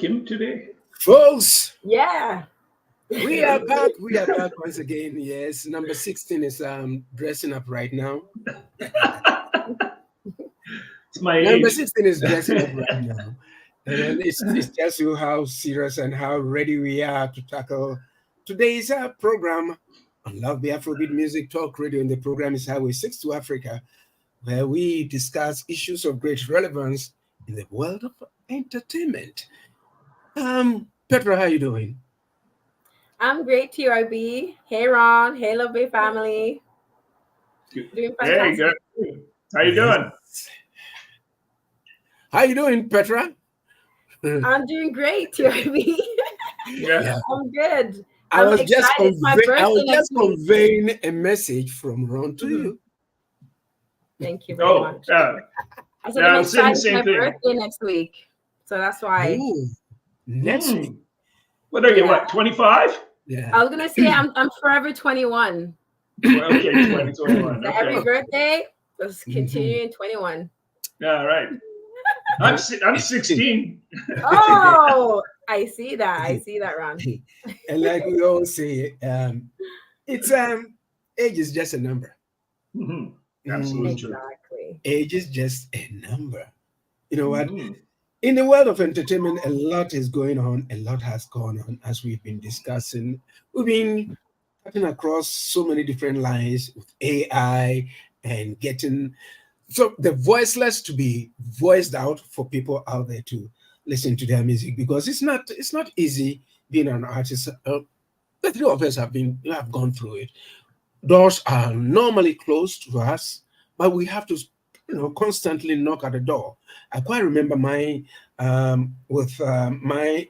him today? Folks, Yeah. we are back. We are back once again. Yes, number 16 is dressing up right now. It's my Number age. 16 is dressing up right now. And then it's tells you how serious and how ready we are to tackle today's program on Love the Afrobeat Music Talk Radio. And the program is HWY 6 to Africa, where we discuss issues of great relevance in the world of entertainment. Petra, how you doing? I'm great, TRB. Hey, Ron. Hey, Love Bay family. Doing Hey, fantastic. good. How you doing? How you doing, Petra? I'm doing great, TRB. Yeah. I'm good. I was just excited. It's my birthday next week. conveying a message from Ron to you. Thank you very much. Yeah. I said Yeah, I'm I'm saying the excited. It's same my thing. birthday next week. So that's why. Ooh, next week. What are you, Yeah. what, 25? Yeah. I was going to say I'm forever 21. Okay, 21. So every Okay. birthday, just continue in 21. Yeah, right. I'm 16. Oh, I see that. I see that, Ron. And like we all say, it's age is just a number. Mhm. Absolutely true. Exactly. Age is just a number. You know what? Mhm. In the world of entertainment, a lot is going on. A lot has gone on, as we've been discussing. We've been cutting across so many different lines with AI and getting so the voiceless to be voiced out for people out there to listen to their music, because it's not easy being an artist. The three of us have gone through it. Doors are normally closed to us, but we have to constantly knock at the door. I quite remember my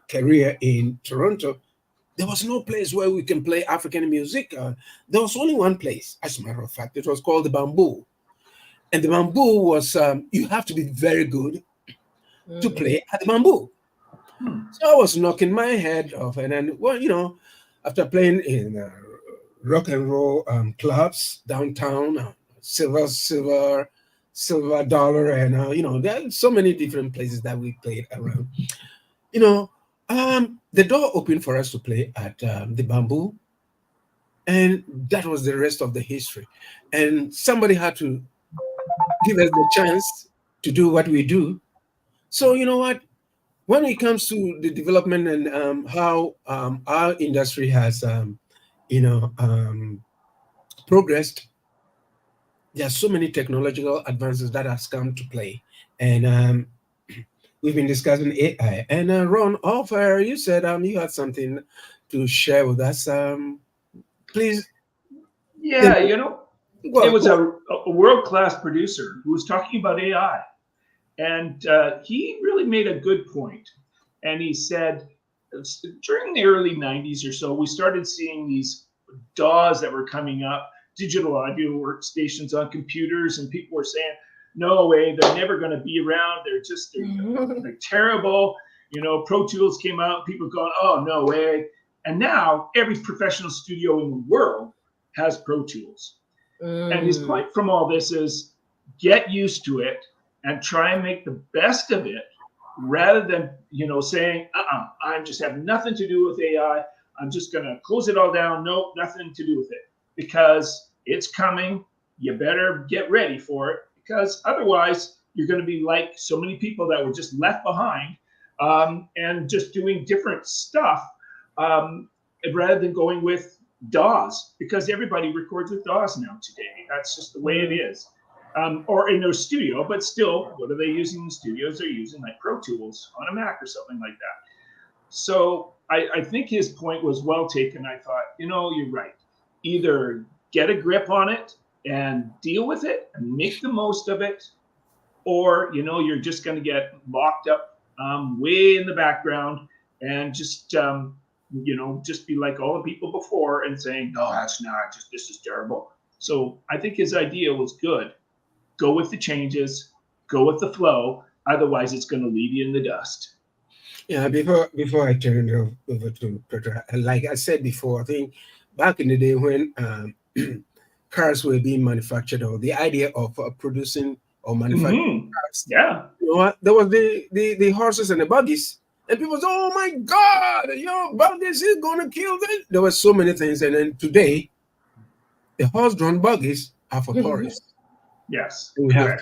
career in Toronto. There was no place where we can play African music. There was only one place, as a matter of fact. It was called the Bamboo. And the Bamboo was, you have to be very good to play at the Bamboo. So I was knocking my head off. And then, after playing in rock and roll clubs downtown, silver dollar, and, there are so many different places that we played around. The door opened for us to play at the Bamboo. And that was the rest of the history. And somebody had to give us the chance to do what we do. So you know what? When it comes to the development and how our industry has, progressed, there are so many technological advances that has come to play, and we've been discussing AI. And Ron, you said you had something to share with us. Please. Yeah, it was a world-class producer who was talking about AI. And he really made a good point. And he said, during the early 90s or so, we started seeing these DAWs that were coming up, digital audio workstations on computers, and people were saying, no way, they're never going to be around. They're terrible. Pro Tools came out, people going, oh, no way. And now every professional studio in the world has Pro Tools. And his point from all this is get used to it and try and make the best of it, rather than, saying, I just have nothing to do with AI. I'm just going to close it all down. Nope, nothing to do with it, because it's coming. You better get ready for it, because otherwise you're going to be like so many people that were just left behind and just doing different stuff rather than going with DAWs, because everybody records with DAWs now today. That's just the way it is. Or in their studio, but still, what are they using in studios? They're using like Pro Tools on a Mac or something like that. So I think his point was well taken. I thought, you're right. Either get a grip on it and deal with it and make the most of it, or, you're just going to get locked up way in the background and just, just be like all the people before and saying, no, that's not, this is terrible. So I think his idea was good. Go with the changes, go with the flow. Otherwise, it's going to leave you in the dust. Yeah, before I turn it over to Petra, like I said before, I think back in the day when cars were being manufactured, or the idea of producing or manufacturing cars, Yeah, there was the horses and the buggies, And people say, oh my God, but this is going to kill them. There were so many things. And then today, the horse-drawn buggies are for tourists. Yes, we have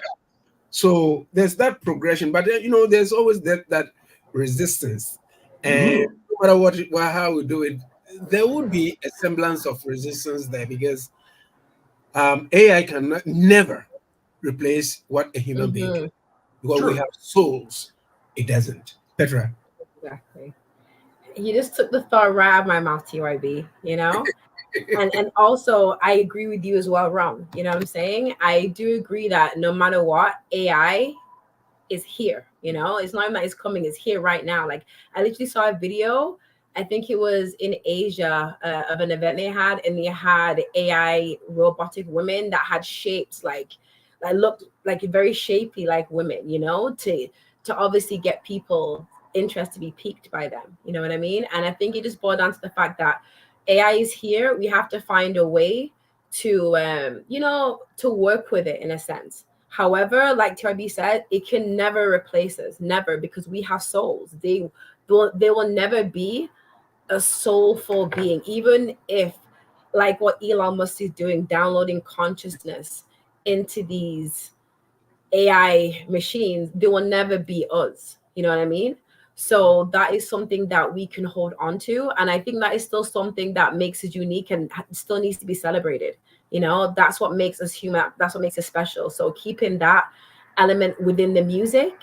so there's that progression, but there's always that resistance, and no matter how we do it, there would be a semblance of resistance there, because AI can never replace what a human being can, because we have souls. It doesn't. Petra. Exactly. You just took the thought right out of my mouth, TYB, and also I agree with you as well, Ron. You know what I'm saying? I do agree that no matter what, AI is here. It's not that it's coming, it's here right now. Like, I literally saw a video, I think it was in Asia, of an event they had, and they had AI robotic women that had shapes like looked like very shapy like women, to obviously get people interest to be piqued by them. You know what I mean? And I think it just boiled down to the fact that AI is here. We have to find a way to to work with it in a sense. However, like TRB said, it can never replace us, never, because we have souls. They will never be a soulful being, even if, like what Elon Musk is doing, downloading consciousness into these AI machines, they will never be us. You know what I mean? So that is something that we can hold on to. And I think that is still something that makes us unique and still needs to be celebrated. That's what makes us human. That's what makes us special. So keeping that element within the music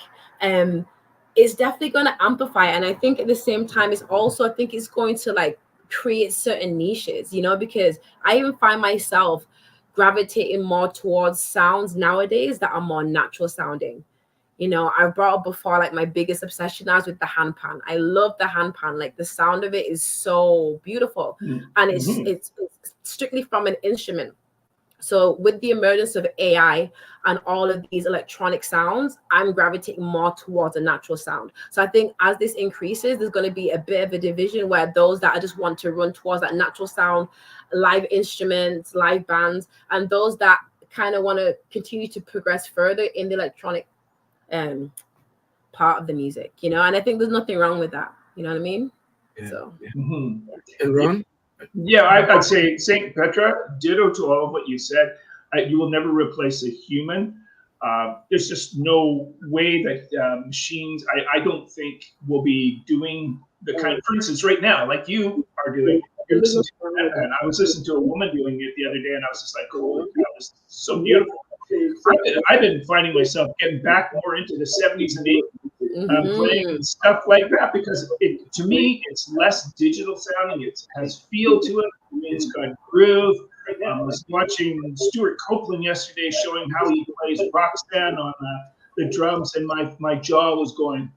is definitely going to amplify. And I think at the same time, I think it's going to create certain niches, because I even find myself gravitating more towards sounds nowadays that are more natural sounding. I brought up before, my biggest obsession now is with the handpan. I love the handpan. The sound of it is so beautiful. And it's strictly from an instrument. So with the emergence of AI and all of these electronic sounds, I'm gravitating more towards a natural sound. So I think as this increases, there's going to be a bit of a division where those that just want to run towards that natural sound, live instruments, live bands, and those that kind of want to continue to progress further in the electronic part of the music, and I think there's nothing wrong with that. You know what I mean? Yeah. So And Ron? Yeah, I'd say St. Petra, ditto to all of what you said. You will never replace a human. There's just no way that machines, I don't think, will be doing the kind of, for instance, right now, like you are doing. You're listening to that, and I was listening to a woman doing it the other day, and I was just like, oh, that was so beautiful. I've been finding myself getting back more into the 70s and 80s, playing stuff like that, because to me, it's less digital sounding. It has feel to it. It's got groove. I was watching Stuart Copeland yesterday showing how he plays Roxanne on the drums, and my jaw was going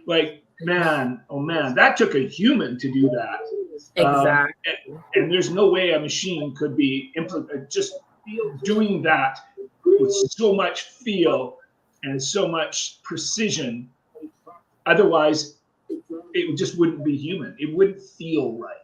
like, man, oh man, that took a human to do that. Exactly. And there's no way a machine could be just doing that with so much feel and so much precision. Otherwise, it just wouldn't be human. It wouldn't feel right.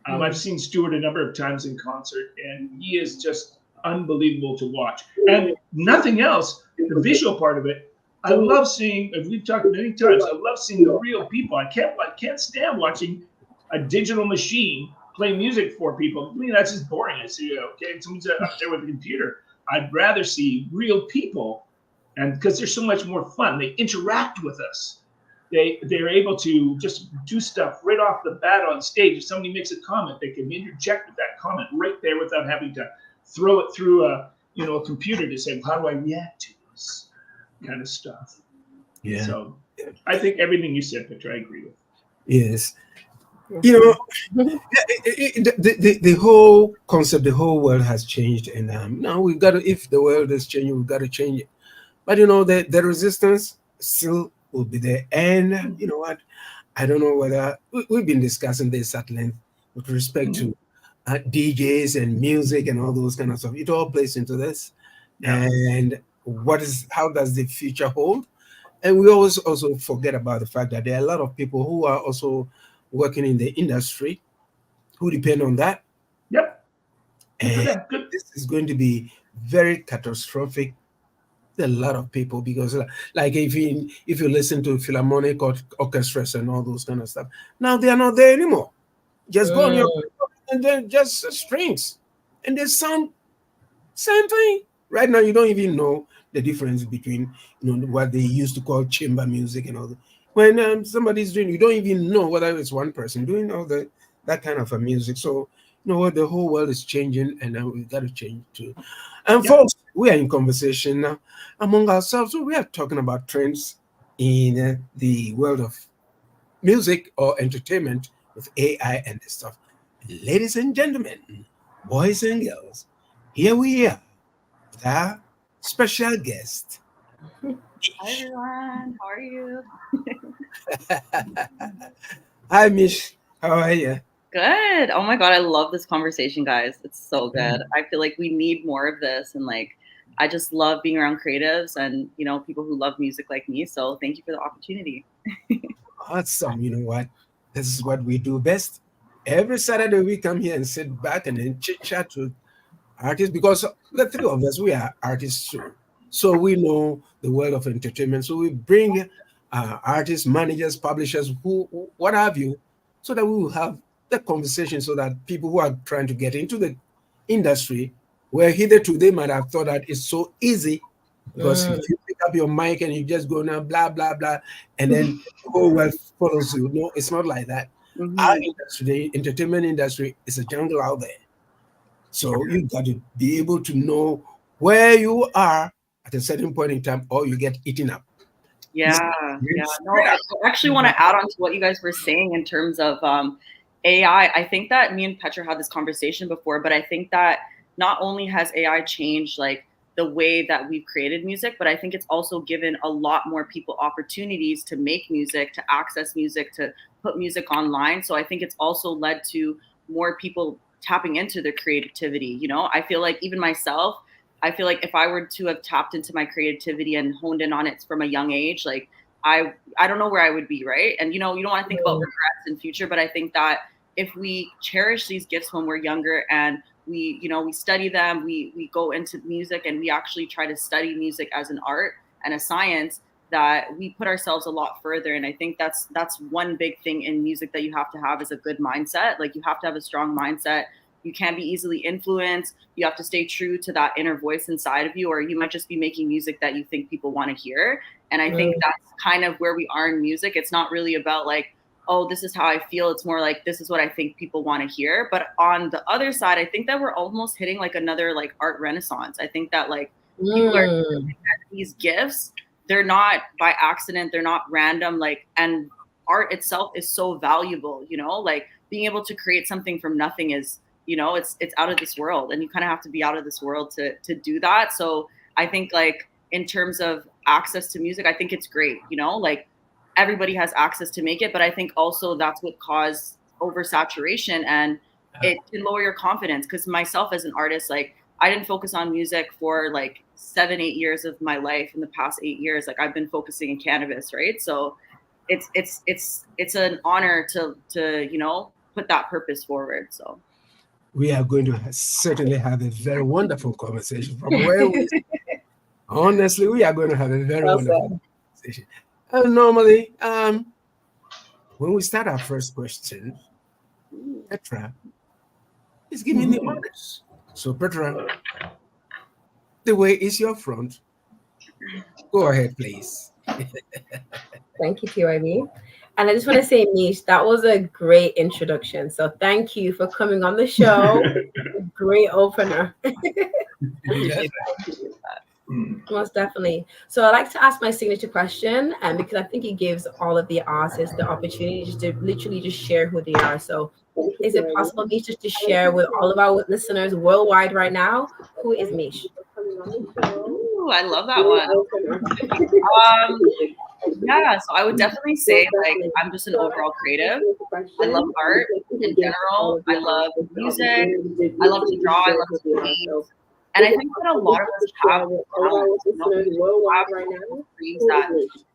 I've seen Stuart a number of times in concert, and he is just unbelievable to watch. And nothing else, the visual part of it, I love seeing, as we've talked many times, I love seeing the real people. I can't stand watching a digital machine play music for people. I mean, that's just boring. I see, okay, someone's up there with a computer. I'd rather see real people, and because they're so much more fun. They interact with us. They're able to just do stuff right off the bat on stage. If somebody makes a comment, they can interject with that comment right there without having to throw it through a computer to say, how do I react to this kind of stuff? Yeah. So I think everything you said, Petra, I agree with. Yes. The whole concept, the whole world has changed, and now we've got to, if the world is changing, we've got to change it. But the resistance still will be there. And you know what? I don't know whether we've been discussing this at length with respect to DJs and music and all those kind of stuff. It all plays into this. Yeah. And how does the future hold? And we always also forget about the fact that there are a lot of people who are also working in the industry who depend on that. Yep. And this is going to be very catastrophic There are a lot of people because, like, if you listen to philharmonic orchestras and all those kind of stuff, now they are not there anymore. Just go on your and then just strings, and they sound same thing. Right now, you don't even know the difference between what they used to call chamber music and all that. When somebody's doing, you don't even know whether it's one person doing all that kind of a music. So you know what, the whole world is changing, and now we've got to change too. And folks, we are in conversation now among ourselves. So we are talking about trends in the world of music or entertainment with AI and this stuff. Ladies and gentlemen, boys and girls, here we are with our special guest. Hi everyone, how are you? Hi, Mish. How are you? Good. Oh my God, I love this conversation, guys. It's so good. I feel like we need more of this, and like, I just love being around creatives and people who love music like me. So thank you for the opportunity. Awesome. You know what? This is what we do best. Every Saturday we come here and sit back and then chit chat with artists, because the three of us, we are artists too. So we know the world of entertainment. So we bring artists, managers, publishers, what have you, so that we will have the conversation, so that people who are trying to get into the industry, where hitherto they might have thought that it's so easy, because if you pick up your mic and you just go now, blah, blah, blah, and then the whole world follows you. No, it's not like that. Our industry, the entertainment industry, is a jungle out there. So you've got to be able to know where you are at a certain point in time, or you get eaten up. Yeah. No, I actually want to add on to what you guys were saying in terms of AI. I think that me and Petra had this conversation before, but I think that not only has AI changed like the way that we've created music, but I think it's also given a lot more people opportunities to make music, to access music, to put music online. So I think it's also led to more people tapping into their creativity. I feel like even myself, I feel like if I were to have tapped into my creativity and honed in on it from a young age, like I don't know where I would be, right? And you don't want to think about regrets in future, but I think that if we cherish these gifts when we're younger and we study them, we go into music and we actually try to study music as an art and a science, that we put ourselves a lot further. And I think that's one big thing in music that you have to have, is a good mindset. Like, you have to have a strong mindset. You can't be easily influenced. You have to stay true to that inner voice inside of you, or you might just be making music that you think people want to hear. And I think that's kind of where we are in music. It's not really about like, oh, this is how I feel. It's more like, this is what I think people want to hear. But on the other side, I think that we're almost hitting like another like art renaissance. I think that like people are looking at these gifts. They're not by accident. They're not random. Like, and art itself is so valuable, like being able to create something from nothing is, it's out of this world, and you kind of have to be out of this world to do that. So I think like in terms of access to music, I think it's great, like everybody has access to make it, but I think also that's what caused oversaturation, and it can lower your confidence. Because myself as an artist, like I didn't focus on music for like 7-8 years of my life. In the past 8 years, like I've been focusing in cannabis, right? So it's an honor to put that purpose forward. So we are going to certainly have a very wonderful conversation from where we honestly, we are going to have a very wonderful conversation. And normally, when we start our first question, Petra is giving the honors. So Petra, the way is your front. Go ahead, please. Thank you, TYB. And I just want to say, Mish, that was a great introduction. So thank you for coming on the show. Great opener. Most definitely. So I like to ask my signature question, and because I think it gives all of the artists the opportunity just to literally just share who they are. So is it possible, Mish, just to share with all of our listeners worldwide right now, who is Mish? Ooh, I love that one. Yeah, so I would definitely say like I'm just an overall creative. I love art in general. I love music. I love to draw. I love to paint. And I think that a lot of us have dreams that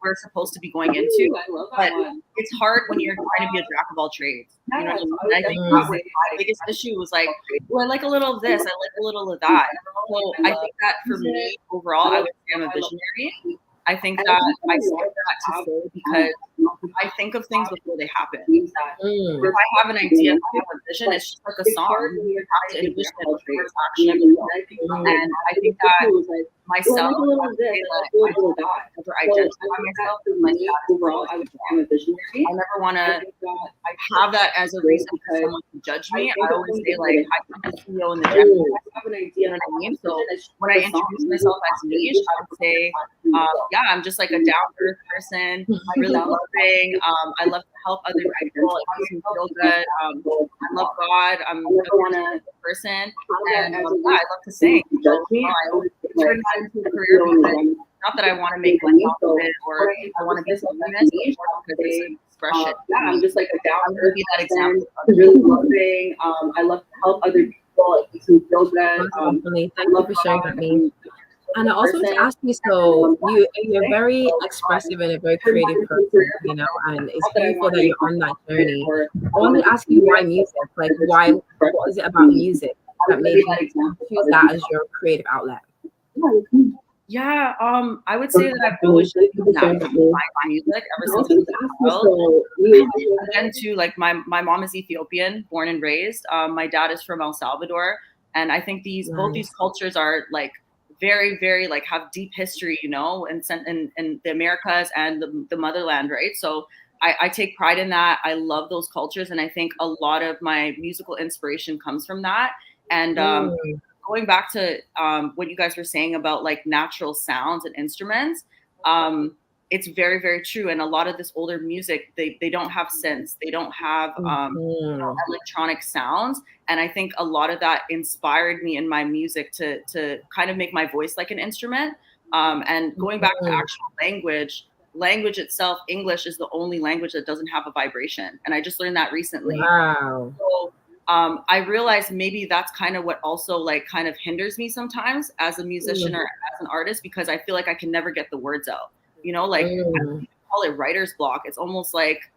we're supposed to be going into, but it's hard when you're trying to be a jack of all trades. You know what I mean? I think that was my biggest issue was like, well, I like a little of this, I like a little of that. So I think that for me, overall, I would say I'm a visionary. I think that I say that to say because I think of things before they happen. If I have an idea, if I have a vision, it's just like a song. You have to envision it before it's actually real. And I think that myself, I would say that I will not ever identify myself as my status quo. I never want to have that as a reason for someone to judge me. I always say like, I'm the CEO in the gym. I have an idea, you know what I mean? So when I introduce myself as niche, I would say, yeah, I'm just like a down-to-earth person. I really love things. I love to help other people. It makes me feel good. I love God. I'm a person, and yeah, I love to sing. So, I turned that into a career because not that I want to make money off of it or I want to be famous, because it's an expression. Yeah, I'm just like a down-to-earth be that example. I really love things. I love to help other people. It makes me feel good. Thank you for sharing that, MEE. And I also want to ask you, so you're very expressive and a very creative person, you know, and it's beautiful that you're on that journey. I want to ask you why music? Like, what is it about music that made you choose that as your creative outlet? Yeah, I would say that I've always been naturally my music ever since I was a child. Again, too, like my mom is Ethiopian, born and raised. My dad is from El Salvador, and I think both these cultures are like very, very like have deep history, you know, in the Americas and the motherland, right? So I take pride in that. I love those cultures, and I think a lot of my musical inspiration comes from that. And going back to what you guys were saying about like natural sounds and instruments, it's very, very true. And a lot of this older music, they don't have synths, they don't have electronic sounds. And I think a lot of that inspired me in my music to kind of make my voice like an instrument. And going back to actual language itself, English is the only language that doesn't have a vibration. And I just learned that recently. Wow. So, I realized maybe that's kind of what also like kind of hinders me sometimes as a musician or as an artist, because I feel like I can never get the words out. You know, like I don't call it writer's block. It's almost like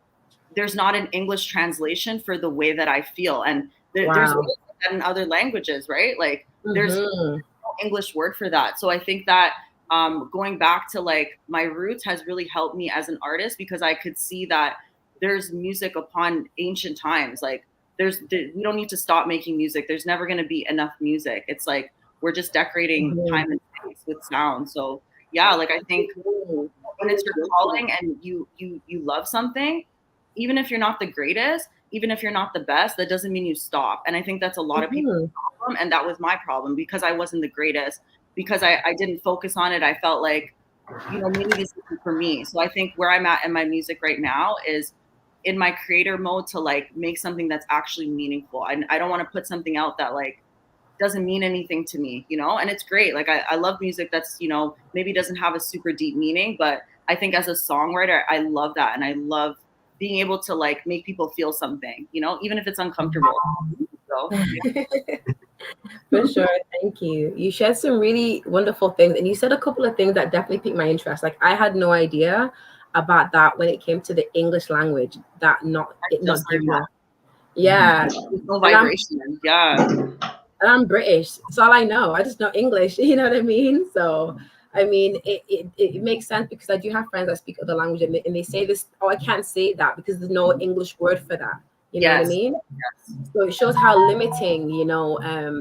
there's not an English translation for the way that I feel. And there's ways like that in other languages, right? Like there's no English word for that. So I think that going back to like my roots has really helped me as an artist, because I could see that there's music upon ancient times. Like we don't need to stop making music. There's never going to be enough music. It's like we're just decorating time and space with sound. So yeah, like I think when it's your calling and you love something, even if you're not the greatest, even if you're not the best, that doesn't mean you stop. And I think that's a lot of people's problem, and that was my problem, because I wasn't the greatest, because I didn't focus on it. I felt like, you know, maybe this isn't for me. So I think where I'm at in my music right now is in my creator mode to like make something that's actually meaningful. I don't want to put something out that like doesn't mean anything to me, you know. And it's great. Like I love music that's, you know, maybe doesn't have a super deep meaning, but I think as a songwriter, I love that. And I love being able to like make people feel something, you know, even if it's uncomfortable. So, yeah. For sure. Thank you. You shared some really wonderful things, and you said a couple of things that definitely piqued my interest. Like I had no idea about that when it came to the English language, that not giving off. Yeah. No vibration. And I'm British, so all I know, I just know English, you know what I mean? So, I mean, it makes sense, because I do have friends that speak other language, and they say this, oh, I can't say that because there's no English word for that. You know what I mean? Yes. So it shows how limiting, you know,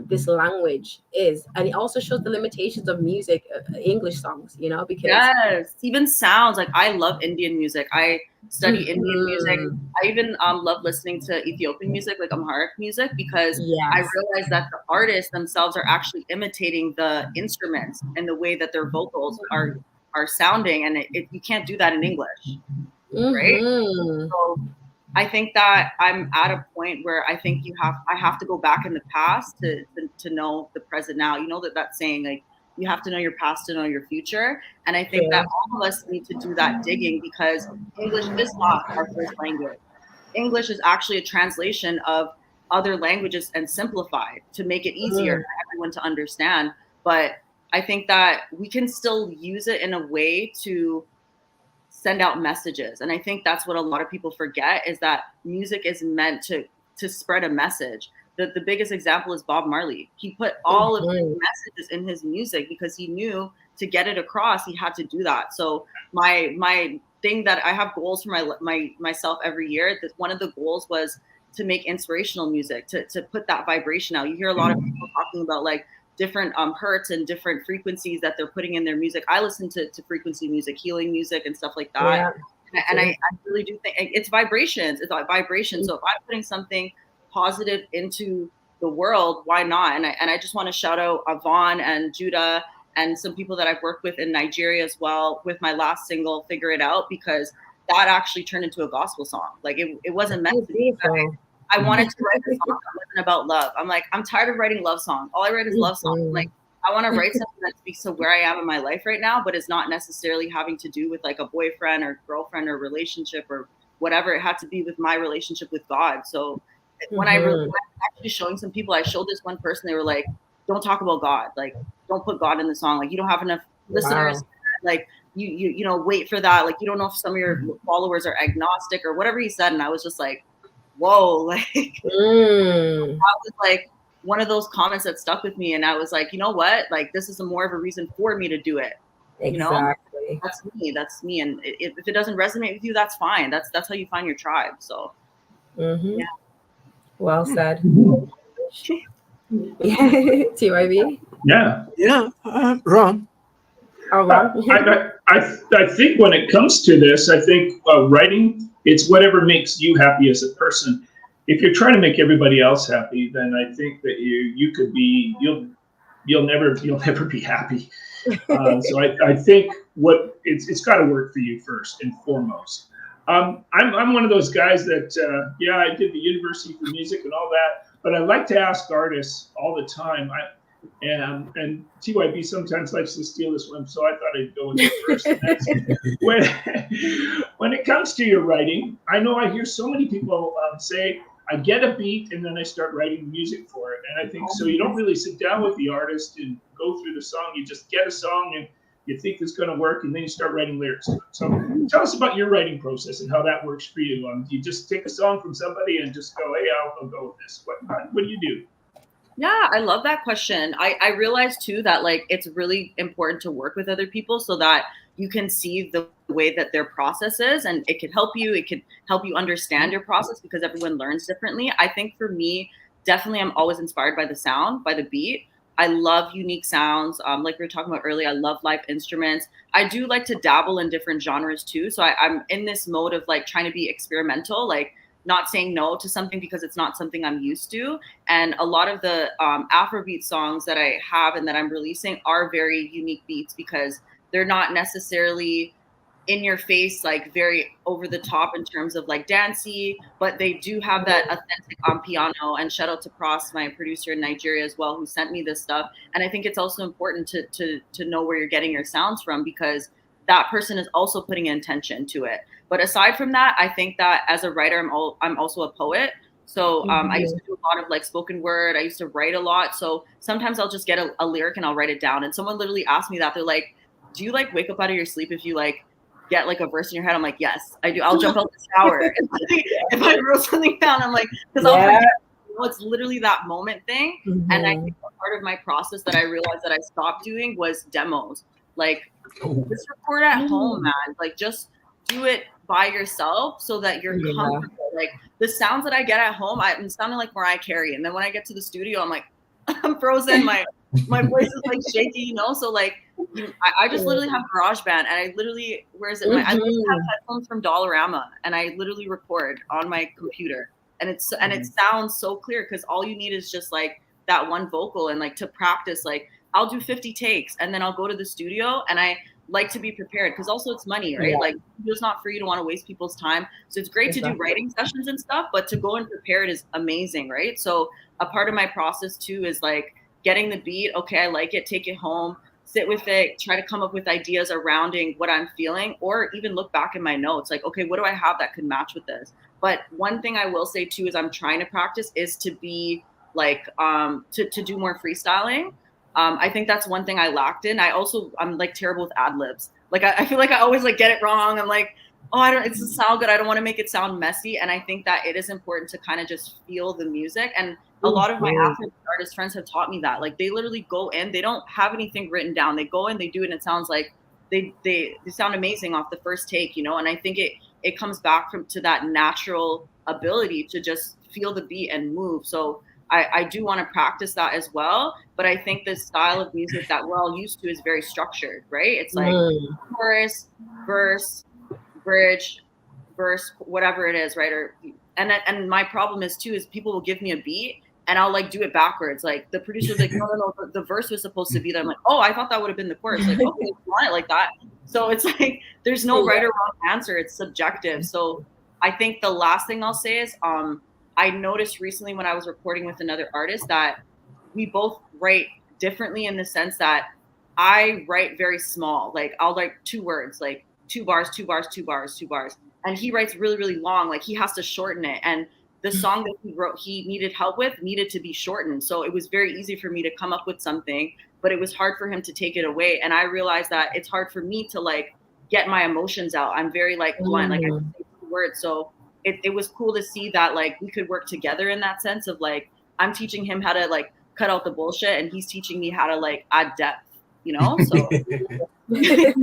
this language is. And it also shows the limitations of music, English songs, you know, because even sounds. Like I love Indian music. I study Indian music. I even love listening to Ethiopian music, like Amharic music, because I realize that the artists themselves are actually imitating the instruments and the way that their vocals are sounding. And you can't do that in English, right? So I think that I'm at a point where I think I have to go back in the past to know the present now. You know that saying, like, you have to know your past to know your future. And I think that all of us need to do that digging, because English is not our first language. English is actually a translation of other languages and simplified to make it easier for everyone to understand. but I think that we can still use it in a way to send out messages. And I think that's what a lot of people forget, is that music is meant to spread a message. The biggest example is Bob Marley. He put all of his messages in his music because he knew to get it across, he had to do that. So my thing that I have goals for myself every year, that one of the goals was to make inspirational music, to put that vibration out. You hear a lot of people talking about like different hertz and different frequencies that they're putting in their music. I listen to frequency music, healing music and stuff like that. Yeah. And I really do think it's vibrations. It's like vibration. So if I'm putting something positive into the world, why not? And I just want to shout out Avon and Judah and some people that I've worked with in Nigeria as well with my last single, Figure It Out, because that actually turned into a gospel song. Like it wasn't meant to be. I wanted to write a song that wasn't about love. I'm like, I'm tired of writing love songs. All I write is love songs. Like, I want to write something that speaks to where I am in my life right now, but it's not necessarily having to do with like a boyfriend or girlfriend or relationship or whatever. It had to be with my relationship with God. So when I was actually showing some people, I showed this one person, they were like, don't talk about God. Like, don't put God in the song. Like, you don't have enough listeners. Like, you know, wait for that. Like, you don't know if some of your followers are agnostic or whatever he said. And I was just like, whoa, like that was like one of those comments that stuck with me. And I was like, you know what? Like, this is more of a reason for me to do it. You know, that's me. And if it doesn't resonate with you, that's fine. That's how you find your tribe. So yeah. Well said. TYB? Yeah. Ron. I think when it comes to this, I think writing, it's whatever makes you happy as a person. If you're trying to make everybody else happy, then I think that you'll never be happy. So I think it's got to work for you first and foremost. I'm one of those guys that I did the University for Music and all that, but I like to ask artists all the time. And TYB sometimes likes to steal this one, so I thought I'd go with it first. When it comes to your writing, I know I hear so many people say, I get a beat and then I start writing music for it. And I think so you don't really sit down with the artist and go through the song. You just get a song and you think it's going to work, and then you start writing lyrics. So tell us about your writing process and how that works for you. Do you just take a song from somebody and just go, hey, I'll go with this? What do you do? Yeah, I love that question. I realized too that like it's really important to work with other people so that you can see the way that their process is, and it can help you. It can help you understand your process because everyone learns differently. I think for me, definitely I'm always inspired by the sound, by the beat. I love unique sounds. Like we were talking about earlier, I love live instruments. I do like to dabble in different genres too. So I'm in this mode of like trying to be experimental, like not saying no to something because it's not something I'm used to. And a lot of the Afrobeat songs that I have and that I'm releasing are very unique beats because they're not necessarily in your face, like very over the top in terms of like dancey, but they do have that authentic piano. And shout out to Pross, my producer in Nigeria as well, who sent me this stuff. And I think it's also important to know where you're getting your sounds from because that person is also putting intention to it. But aside from that, I think that as a writer, I'm also a poet. So I used to do a lot of like spoken word. I used to write a lot. So sometimes I'll just get a lyric and I'll write it down. And someone literally asked me that. They're like, do you like wake up out of your sleep if you like get like a verse in your head? I'm like, yes, I do. I'll jump out the shower. If I wrote something down, I'm like, because I'll forget. You know, it's literally that moment thing. And I think part of my process that I realized that I stopped doing was demos. Like, just record at home, man. Like, just do it by yourself so that you're comfortable. Like, the sounds that I get at home, I'm sounding like Mariah Carey. And then when I get to the studio, I'm like, I'm frozen. My voice is like shaky, you know? So like, I just literally have GarageBand and I literally, I literally have headphones from Dollarama and I literally record on my computer. And it sounds so clear because all you need is just like that one vocal and like to practice, like I'll do 50 takes and then I'll go to the studio and I like to be prepared because also it's money, right? Like it's not free. You don't want to waste people's time. So it's great to do writing sessions and stuff, but to go and prepare it is amazing, right? So a part of my process too is like getting the beat. Okay, I like it. Take it home, sit with it, try to come up with ideas surrounding what I'm feeling, or even look back in my notes. Like, okay, what do I have that could match with this? But one thing I will say too is I'm trying to practice is to be like to do more freestyling. I think that's one thing I lacked in. I'm like terrible with ad libs. Like I feel like I always like get it wrong. I'm like, oh, it doesn't sound good. I don't want to make it sound messy. And I think that it is important to kind of just feel the music. And a lot of my Afrobeat artist friends have taught me that. Like they literally go in, they don't have anything written down. They go in, they do it, and it sounds like they sound amazing off the first take, you know. And I think it comes back to that natural ability to just feel the beat and move. So I do want to practice that as well. But I think the style of music that we're all used to is very structured, right? It's like chorus, verse, bridge, verse, whatever it is, right? And my problem is too is people will give me a beat and I'll like do it backwards. Like the producer's like, no, the verse was supposed to be there. I'm like, oh, I thought that would have been the chorus. Like, okay, you want it like that. So it's like there's no right or wrong answer. It's subjective. So I think the last thing I'll say is I noticed recently when I was recording with another artist that we both write differently in the sense that I write very small. Like I'll write 2 words, like 2 bars, 2 bars, 2 bars, 2 bars. And he writes really, really long. Like he has to shorten it. And the song that he wrote, he needed help with, needed to be shortened. So it was very easy for me to come up with something, but it was hard for him to take it away. And I realized that it's hard for me to like get my emotions out. I'm very like blunt, like I can say 2 words. So it was cool to see that like we could work together in that sense of like I'm teaching him how to like cut out the bullshit and he's teaching me how to like add depth, you know. So you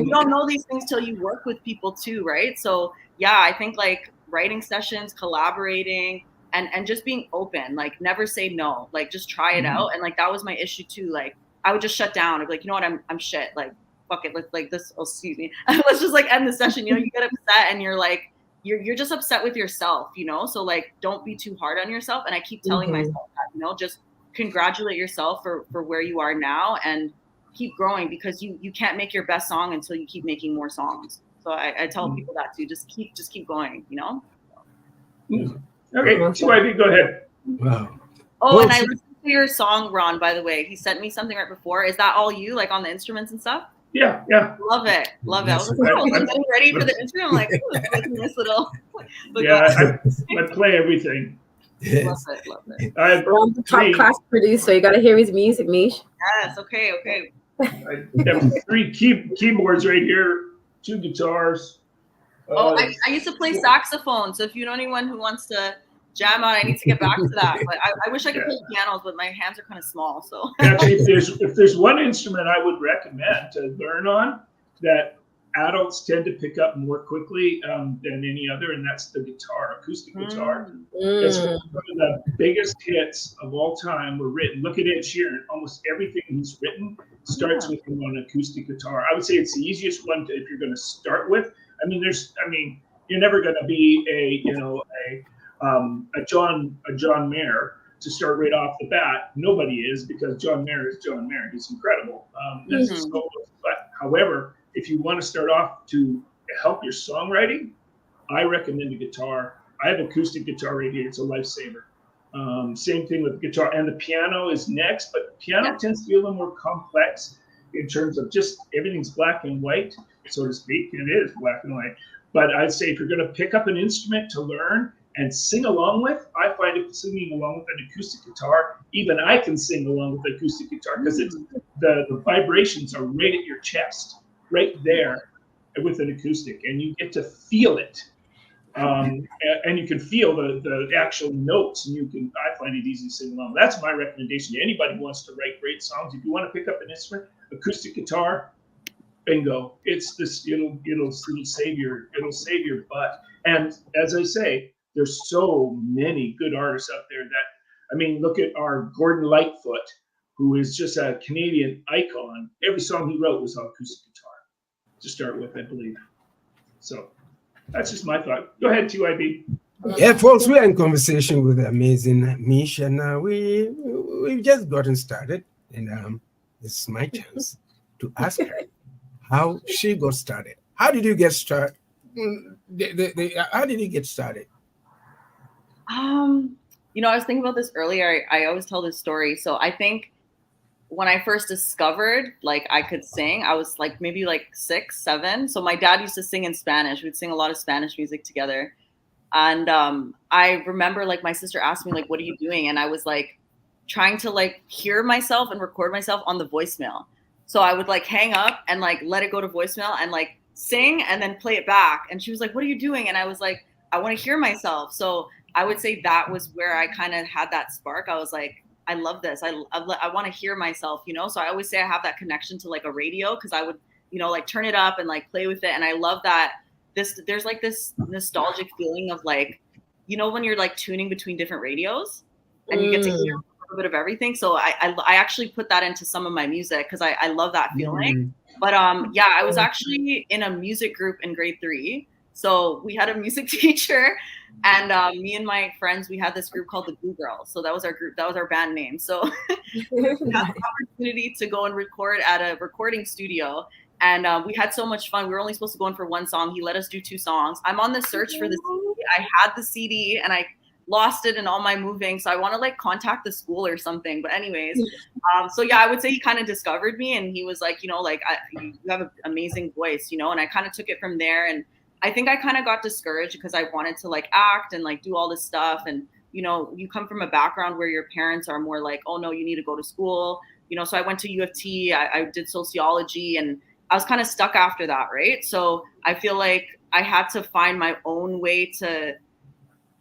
don't know these things till you work with people too, right? So yeah, I think like writing sessions, collaborating, and just being open, like never say no, like just try it out. And like that was my issue too. Like I would just shut down. I'd be like, you know what, I'm shit. Like fuck it, let's like this. Oh, excuse me. Let's just like end the session. You know, you get upset and you're like. You're just upset with yourself, you know? So like, don't be too hard on yourself. And I keep telling myself that, you know, just congratulate yourself for where you are now and keep growing because you can't make your best song until you keep making more songs. So I tell people that too, just keep going, you know? Okay, HWY, go ahead. Wow. Oh, and I listened to your song, Ron, by the way. He sent me something right before. Is that all you, like on the instruments and stuff? Yeah. Love it. I was like, oh, I'm getting ready for the intro. I'm like, this little. Yeah, I play everything. Yes. Love it. Ron's the top class producer. You got to hear his music, Mish. Yes. Okay. I have 3 keyboards right here, 2 guitars. I used to play saxophone. So if you know anyone who wants to jam out, I need to get back to that. But I wish I could play pianos, but my hands are kind of small. So actually, if there's one instrument I would recommend to learn on that adults tend to pick up more quickly than any other, and that's the guitar, acoustic guitar. It's one of the biggest hits of all time were written. Look at Ed Sheeran. Almost everything he's written starts with him on acoustic guitar. I would say it's the easiest one if you're going to start with. I mean, you're never going to be a John Mayer to start right off the bat. Nobody is, because John Mayer is John Mayer. He's incredible. But however, if you want to start off to help your songwriting, I recommend a guitar. I have acoustic guitar right here. It's a lifesaver. Same thing with guitar, and the piano is next, but piano tends to be a little more complex in terms of just everything's black and white, so to speak. It is black and white. But I'd say if you're going to pick up an instrument to learn and sing along with, I find if singing along with an acoustic guitar, even I can sing along with the acoustic guitar because it's the vibrations are right at your chest, right there with an acoustic, and you get to feel it. And you can feel the actual notes, and I find it easy to sing along. That's my recommendation to anybody who wants to write great songs. If you want to pick up an instrument, acoustic guitar, bingo. It's this, it'll save your butt. And as I say, there's so many good artists out there look at our Gordon Lightfoot, who is just a Canadian icon. Every song he wrote was on acoustic guitar to start with, I believe. So that's just my thought. Go ahead, TYB. Yeah, folks, we're in conversation with the amazing Mish, and we've just gotten started, and this is my chance to ask her how she got started. How did you get started? How did you get started? I was thinking about this earlier. I always tell this story. So I think when I first discovered like I could sing, I was like maybe like 6, 7. So my dad used to sing in Spanish. We'd sing a lot of Spanish music together. And I remember like my sister asked me like, what are you doing? And I was like, trying to like hear myself and record myself on the voicemail. So I would like hang up and like let it go to voicemail and like sing and then play it back. And she was like, "What are you doing?" And I was like, "I want to hear myself." So I would say that was where I kind of had that spark. I was like, I love this. I want to hear myself, you know? So I always say I have that connection to like a radio, because I would, you know, like turn it up and like play with it. And I love that there's like this nostalgic feeling of like, you know, when you're like tuning between different radios and you get to hear a little bit of everything. So I actually put that into some of my music because I love that feeling. But yeah, I was actually in a music group in grade 3. So we had a music teacher, and me and my friends, we had this group called the Goo Girls. So that was our group, that was our band name. So we had the opportunity to go and record at a recording studio, and we had so much fun. We were only supposed to go in for one song. He let us do 2 songs. I'm on the search for the CD. I had the CD and I lost it in all my moving. So I want to like contact the school or something. But anyways, so yeah, I would say he kind of discovered me, and he was like, you know, like you have an amazing voice, you know, and I kind of took it from there. And I think I kind of got discouraged because I wanted to like act and like do all this stuff. And, you know, you come from a background where your parents are more like, "Oh no, you need to go to school." You know, so I went to U of T, I did sociology, and I was kind of stuck after that. Right. So I feel like I had to find my own way to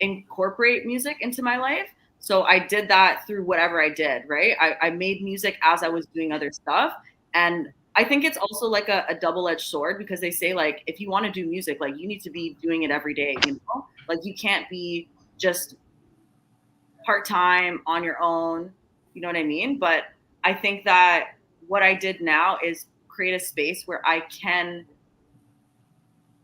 incorporate music into my life. So I did that through whatever I did. Right. I made music as I was doing other stuff. And I think it's also like a double-edged sword, because they say like, if you want to do music, like you need to be doing it every day, you know, like you can't be just part-time on your own, you know what I mean? But I think that what I did now is create a space where I can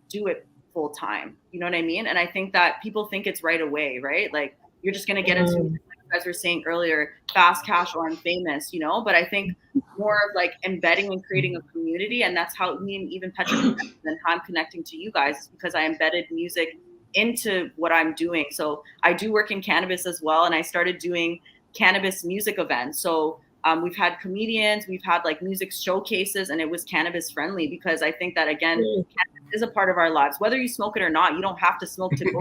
do it full time, you know what I mean? And I think that people think it's right away, right? Like you're just going to get into, like you guys were saying earlier, fast cash or I'm famous, you know? But I think more of like embedding and creating a community. And that's how me and even Petra and how I'm connecting to you guys, is because I embedded music into what I'm doing. So I do work in cannabis as well. And I started doing cannabis music events. So we've had comedians, we've had like music showcases, and it was cannabis friendly, because I think that, again, cannabis is a part of our lives. Whether you smoke it or not, you don't have to smoke to go,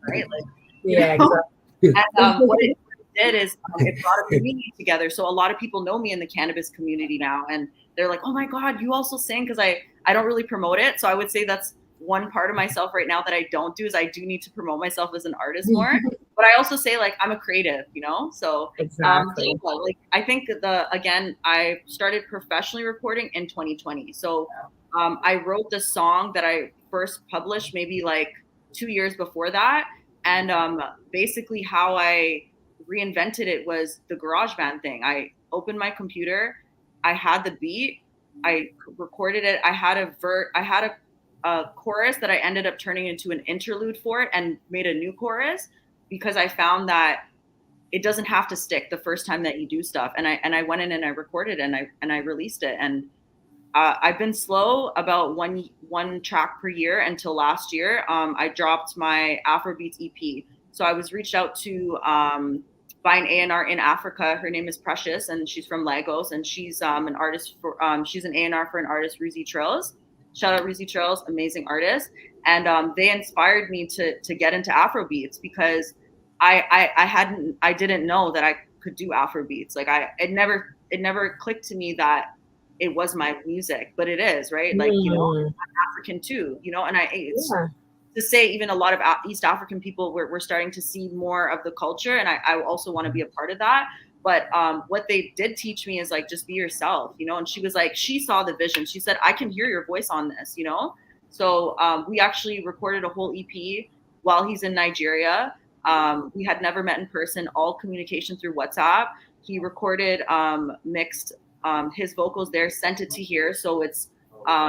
right? Like, yeah, exactly. And what it did is it brought a community together. So a lot of people know me in the cannabis community now, and they're like, "Oh my God, you also sing?" Because I don't really promote it. So I would say that's one part of myself right now that I don't do, is I do need to promote myself as an artist more. But I also say like I'm a creative, you know? So exactly. like I think again, I started professionally recording in 2020. So I wrote the song that I first published maybe like 2 years before that. And basically how I reinvented it was the GarageBand thing. I opened my computer, I had the beat, I recorded it. I had a chorus that I ended up turning into an interlude for it, and made a new chorus, because I found that it doesn't have to stick the first time that you do stuff. And I went in and I recorded and I released it. And I've been slow about one track per year until last year. I dropped my Afrobeats EP. So I was reached out to by an A&R in Africa. Her name is Precious, and she's from Lagos, and she's an artist for she's an A&R for an artist, Ruzy Trills. Shout out Ruzy Trills, amazing artist. And they inspired me to get into Afrobeats, because I didn't know that I could do Afrobeats. Like it never clicked to me that it was my music, but it is, right? Like, you know, I'm African too, you know, and it's to say even a lot of East African people, we're starting to see more of the culture. And I also want to be a part of that. But what they did teach me is like, just be yourself, you know? And she was like, she saw the vision. She said, "I can hear your voice on this, you know?" So we actually recorded a whole EP while he's in Nigeria. We had never met in person, all communication through WhatsApp. He recorded, mixed his vocals there, sent it to here. So it's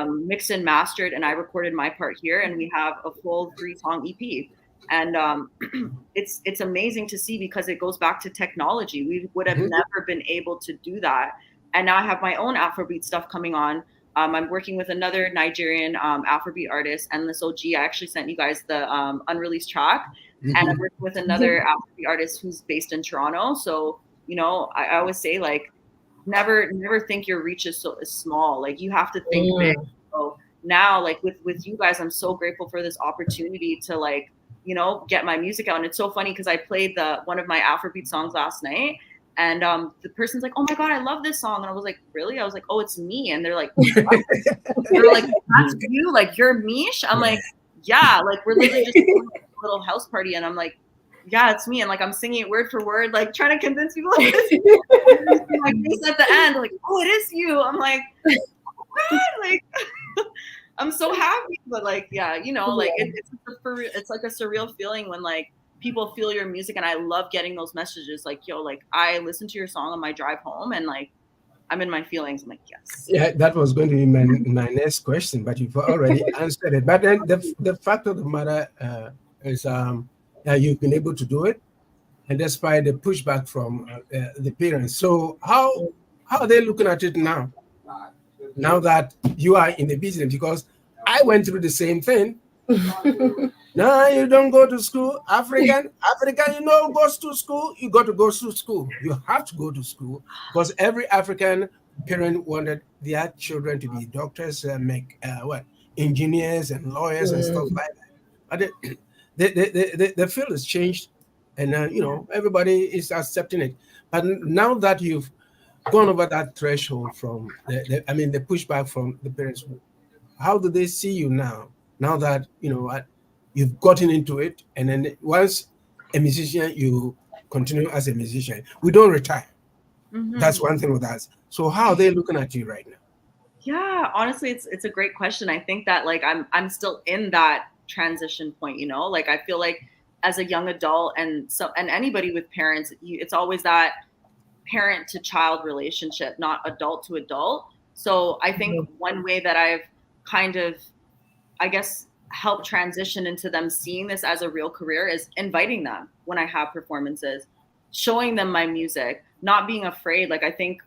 mixed and mastered, and I recorded my part here, and we have a full 3-song EP. And it's amazing to see, because it goes back to technology. We would have never been able to do that. And now I have my own Afrobeat stuff coming on. I'm working with another Nigerian Afrobeat artist, Endless OG. I actually sent you guys the unreleased track. And I'm working with another Afrobeat artist who's based in Toronto. So, you know, I always say, like, never think your reach is so small. Like, you have to think big. So now, like with you guys, I'm so grateful for this opportunity to, like, you know, get my music out. And it's so funny because I played one of my Afrobeat songs last night, And the person's like, oh my God, I love this song. And I was like, really? I was like, oh, it's me. And they're like, what? They're like, that's you? Like, you're Mish? I'm like, yeah, like we're literally just doing a little house party. And I'm like, yeah, it's me. And like, I'm singing it word for word, like trying to convince people. Like, at the end, like, oh, it is you. I'm like, what? Like, I'm so happy. But like, yeah, you know, like it's like a surreal feeling when like people feel your music. And I love getting those messages like, yo, like I listened to your song on my drive home and like, I'm in my feelings. I'm like, yes. Yeah, that was going to be my next question, but you've already answered it. But then the fact of the matter is you've been able to do it, and despite the pushback from the parents. So how are they looking at it now? Now that you are in the business, because I went through the same thing. No, you don't go to school. African, you know, goes to school. You got to go to school. You have to go to school because every African parent wanted their children to be doctors and make engineers and lawyers and stuff like that. But the field has changed, and you know, everybody is accepting it. But now that you've gone over that threshold from the pushback from the parents, how do they see you now? Now that you know you've gotten into it, and then once a musician, you continue as a musician. We don't retire. That's one thing with us. So how are they looking at you right now? Yeah, honestly, it's a great question. I think that like I'm still in that transition point, you know, like I feel like as a young adult and anybody with parents, it's always that parent to child relationship, not adult to adult. So I think one way that I've kind of, I guess, help transition into them seeing this as a real career is inviting them when I have performances, showing them my music, not being afraid. Like I think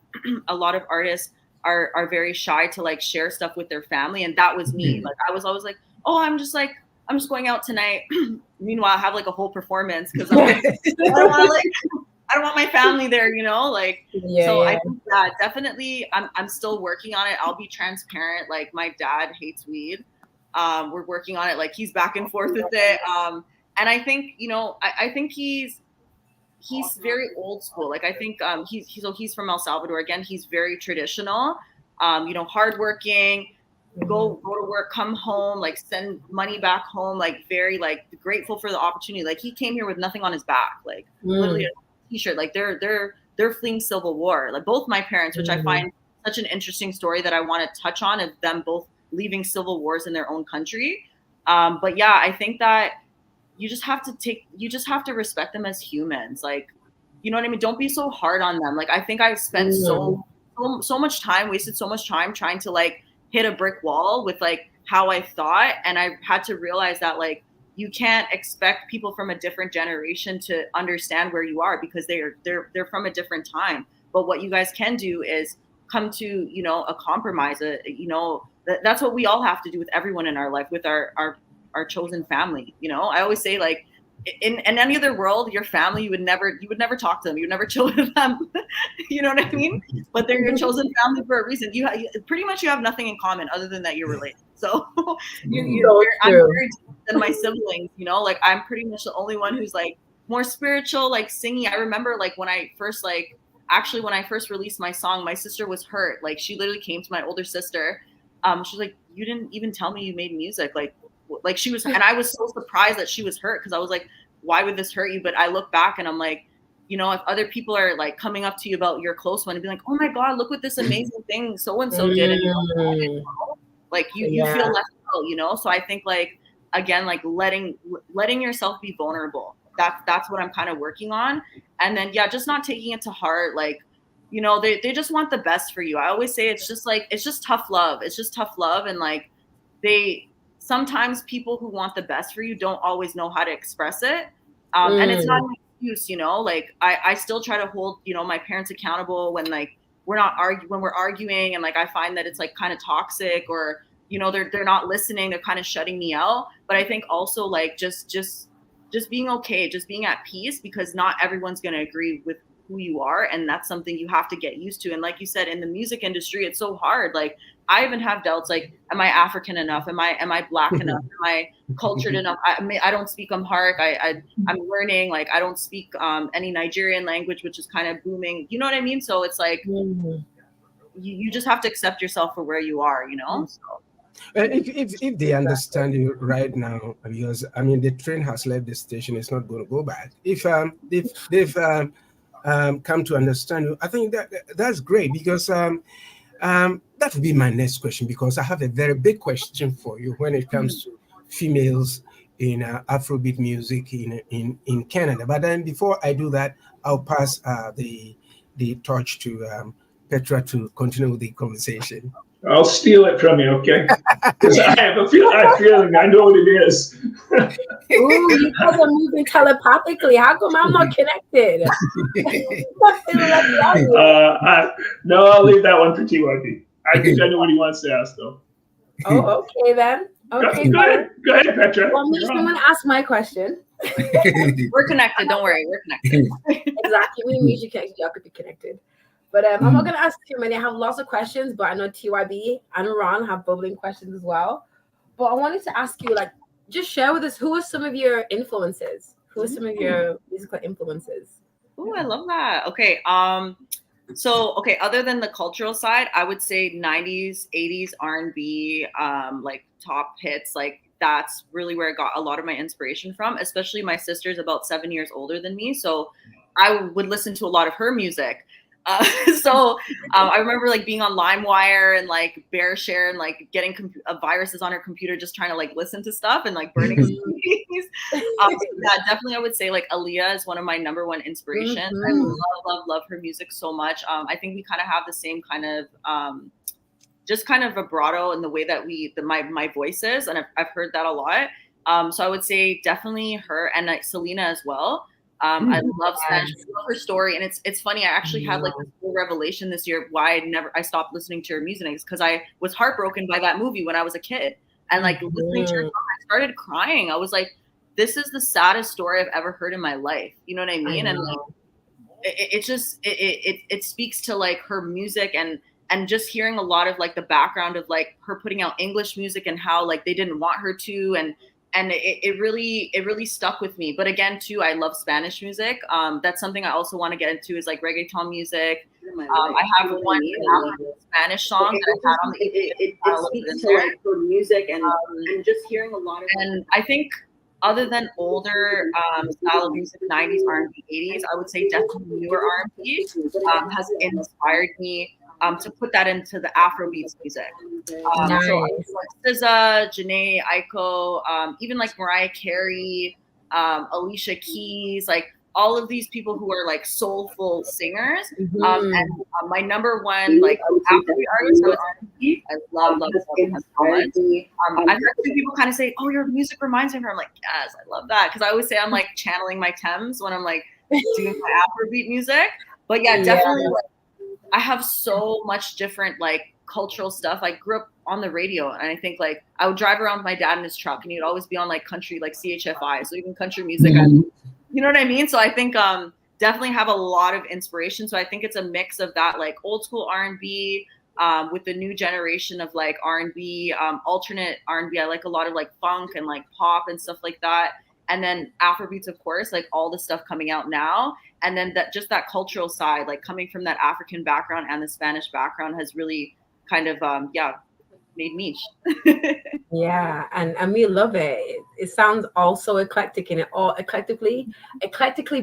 a lot of artists are very shy to like share stuff with their family, and that was me. Like I was always like, oh, I'm just going out tonight. Meanwhile, I have like a whole performance because I'm like, I don't want my family there, you know, like, I think that definitely I'm still working on it. I'll be transparent. Like my dad hates weed. We're working on it. Like he's back and forth with it. And I think, you know, I think he's very old school. Like I think he's from El Salvador. Again, he's very traditional, you know, hardworking, go to work, come home, like send money back home, like very like grateful for the opportunity. Like he came here with nothing on his back, like literally a t-shirt. Like they're fleeing civil war. Like both my parents, which I find such an interesting story that I want to touch on, of them both leaving civil wars in their own country. But yeah, I think that you just have to respect them as humans. Like, you know what I mean? Don't be so hard on them. Like, I think I've spent so much time, wasted so much time trying to like hit a brick wall with like how I thought. And I had to realize that like, you can't expect people from a different generation to understand where you are because they're from a different time. But what you guys can do is come to, you know, a compromise, you know, that's what we all have to do with everyone in our life, with our chosen family. You know, I always say like in any other world, your family, you would never talk to them. You would never chill with them. You know what I mean? But they're your chosen family for a reason. You pretty much you have nothing in common other than that you're related. So I'm very different than my siblings, you know, like I'm pretty much the only one who's like more spiritual, like singing. I remember like when I first released my song, my sister was hurt. Like she literally came to my older sister. She's like, you didn't even tell me you made music. Like she was, and I was so surprised that she was hurt because I was like, why would this hurt you? But I look back and I'm like, you know, if other people are like coming up to you about your close one and be like, oh my God, look what this amazing thing so-and-so did. And you know, like you feel left out, you know? So I think like, again, like letting yourself be vulnerable. That's what I'm kind of working on. And then, yeah, just not taking it to heart. Like, you know, they just want the best for you. I always say it's just tough love. It's just tough love. And like sometimes people who want the best for you don't always know how to express it. And it's not an excuse, you know, like I still try to hold, you know, my parents accountable when like when we're arguing and like I find that it's like kind of toxic or, you know, they're not listening, they're kind of shutting me out. But I think also like just being okay, just being at peace, because not everyone's going to agree with who you are. And that's something you have to get used to. And like you said, in the music industry, it's so hard. Like I even have doubts, like, am I African enough? Am I Black enough? Am I cultured enough? I don't speak Amharic. I'm learning, like, I don't speak any Nigerian language, which is kind of booming. You know what I mean? So it's like, you just have to accept yourself for where you are, you know? So. If they understand you right now, because I mean the train has left the station, it's not going to go back. If they've come to understand you, I think that's great, because that would be my next question, because I have a very big question for you when it comes to females in Afrobeat music in Canada. But then before I do that, I'll pass the torch to Petra to continue with the conversation. I'll steal it from you, okay? Because I have a feeling I know what it is. Ooh, you guys are moving telepathically. How come I'm not connected? No, I'll leave that one for TYB. I think I know what he wants to ask, though. Oh, okay then. Okay, go ahead, Petra. Well, me, someone asked my question. We're connected. Don't worry, we're connected. Exactly. We music y'all could be connected. But I'm not gonna ask too many. I have lots of questions, but I know TYB and Ron have bubbling questions as well. But I wanted to ask you, like, just share with us, who are some of your influences? Who are some of your musical influences? Oh, I love that. Okay. So other than the cultural side, I would say 90s, 80s R&B, like top hits, like that's really where I got a lot of my inspiration from, especially my sister's about 7 years older than me. So I would listen to a lot of her music. I remember like being on LimeWire and like BearShare and like getting viruses on her computer, just trying to like listen to stuff and like burning CDs. Yeah, definitely I would say like Aaliyah is one of my number one inspirations. I love her music so much. I think we kind of have the same kind of just kind of vibrato in the way that my voice is, and I've heard that a lot. So I would say definitely her, and like Selena as well. I love Spanish. I love her story, and it's funny. I actually had like this whole revelation this year why I stopped listening to her music, because I was heartbroken by that movie when I was a kid, and like listening to her song, I started crying. I was like, this is the saddest story I've ever heard in my life. You know what I mean? And like, it speaks to like her music and just hearing a lot of like the background of like her putting out English music and how like they didn't want her to, and it really stuck with me. But again, too, I love Spanish music. That's something I also want to get into, is like reggaeton music. I have one Spanish song that I had on the it speaks to like her music and just hearing a lot of. And I think other than older style of music, 90s, R&B, 80s, I would say definitely newer R&B has inspired me to put that into the Afrobeats music. Nice. So SZA, Janae Aiko, even like Mariah Carey, Alicia Keys, like all of these people who are like soulful singers. And my number one like Afrobeat artist, I love them so much. I've heard two people kind of say, "Oh, your music reminds me of her." I'm like, yes, I love that, because I always say I'm like channeling my Thames when I'm like doing my Afrobeat music. But yeah, definitely. Like, I have so much different like cultural stuff. I grew up on the radio, and I think like I would drive around with my dad in his truck, and he'd always be on like country, like CHFI. So even country music, you know what I mean? So I think definitely have a lot of inspiration. So I think it's a mix of that like old school R&B with the new generation of like R&B, alternate R&B. I like a lot of like funk and like pop and stuff like that. And then Afrobeats, of course, like all the stuff coming out now. And then that cultural side, like coming from that African background and the Spanish background, has really kind of, made me. Yeah, and we love it. It sounds all so eclectic, and it all eclectically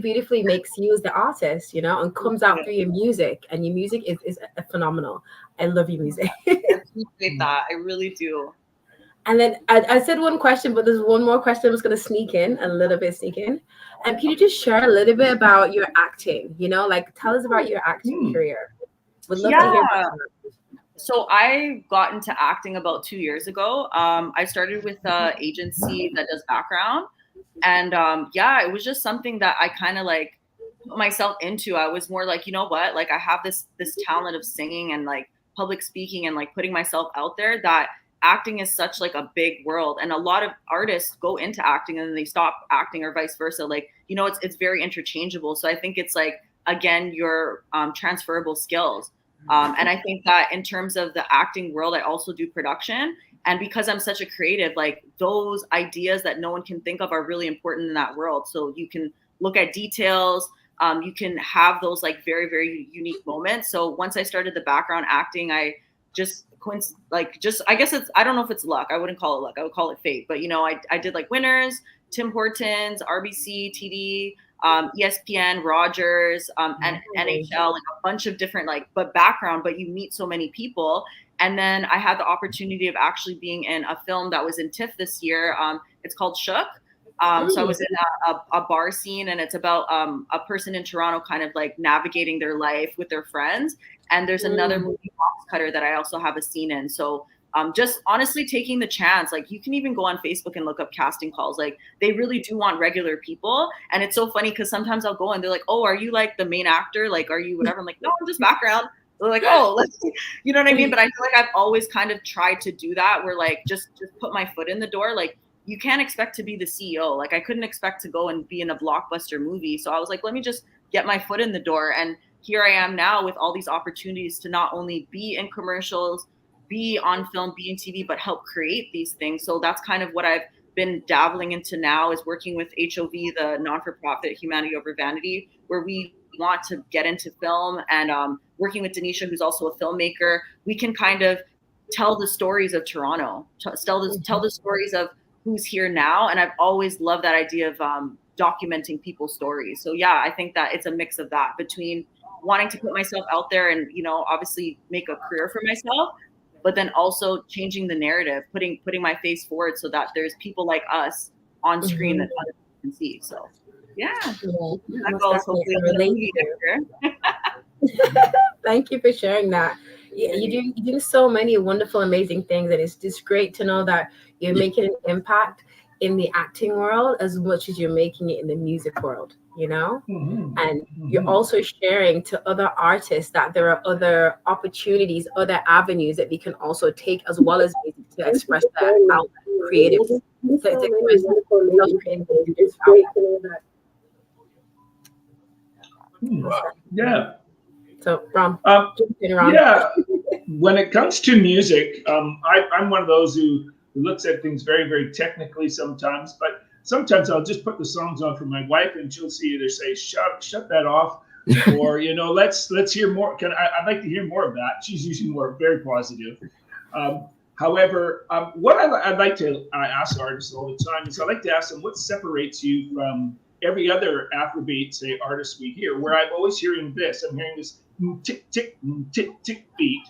beautifully makes you as the artist, you know, and comes out through your music. And your music is phenomenal. I love your music. I appreciate that. I really do. And then I said one question, but there's one more question I was going to sneak in. And can you just share a little bit about your acting? You know, like tell us about your acting career. Would love to hear about that. So I got into acting about 2 years ago. I started with an agency that does background. And it was just something that I kind of like put myself into. I was more like, you know what, like I have this talent of singing and like public speaking and like putting myself out there, that acting is such like a big world, and a lot of artists go into acting and then they stop acting, or vice versa. Like, you know, it's very interchangeable. So I think it's like, again, your transferable skills. And I think that in terms of the acting world, I also do production. And because I'm such a creative, like those ideas that no one can think of are really important in that world. So you can look at details. You can have those like very, very unique moments. So once I started the background acting, I just I guess I don't know if it's luck. I wouldn't call it luck. I would call it fate. But, you know, I did like Winners, Tim Hortons, RBC, TD, ESPN, Rogers, and NHL, like a bunch of different but background, but you meet so many people. And then I had the opportunity of actually being in a film that was in TIFF this year. It's called Shook. So I was in a bar scene, and it's about a person in Toronto kind of like navigating their life with their friends. And there's another movie, Box Cutter, that I also have a scene in. So just honestly taking the chance, like you can even go on Facebook and look up casting calls. Like they really do want regular people. And it's so funny because sometimes I'll go and they're like, oh, are you like the main actor? Like, are you whatever? I'm like, no, I'm just background. They're like, oh, let's see. You know what I mean? But I feel like I've always kind of tried to do that where like just put my foot in the door. Like you can't expect to be the CEO. Like I couldn't expect to go and be in a blockbuster movie. So I was like, let me just get my foot in the door. And here I am now with all these opportunities to not only be in commercials, be on film, be in TV, but help create these things. So that's kind of what I've been dabbling into now, is working with HWY, the non-for-profit Humanity Over Vanity, where we want to get into film, and working with Denisha, who's also a filmmaker. We can kind of tell the stories of Toronto, tell the stories of who's here now. And I've always loved that idea of documenting people's stories. So yeah, I think that it's a mix of that, between wanting to put myself out there and, you know, obviously make a career for myself, but then also changing the narrative, putting my face forward so that there's people like us on screen that others can see. So yeah, thank you for sharing that. Yeah, you do so many wonderful, amazing things, and it's just great to know that you're making an impact in the acting world as much as you're making it in the music world, you know? And you're also sharing to other artists that there are other opportunities, other avenues that we can also take, as well as music, to express that out creative. Yeah. So, Ram, yeah, when it comes to music, I'm one of those who looks at things very, very technically sometimes, but sometimes I'll just put the songs on for my wife, and she'll see either say, shut that off, or, you know, let's hear more. I'd like to hear more of that. She's usually very positive. However, what I'd like to ask artists all the time is, I like to ask them, what separates you from every other Afrobeat, say, artist we hear, where I'm always hearing this. I'm hearing this tick, tick, tick, tick beat.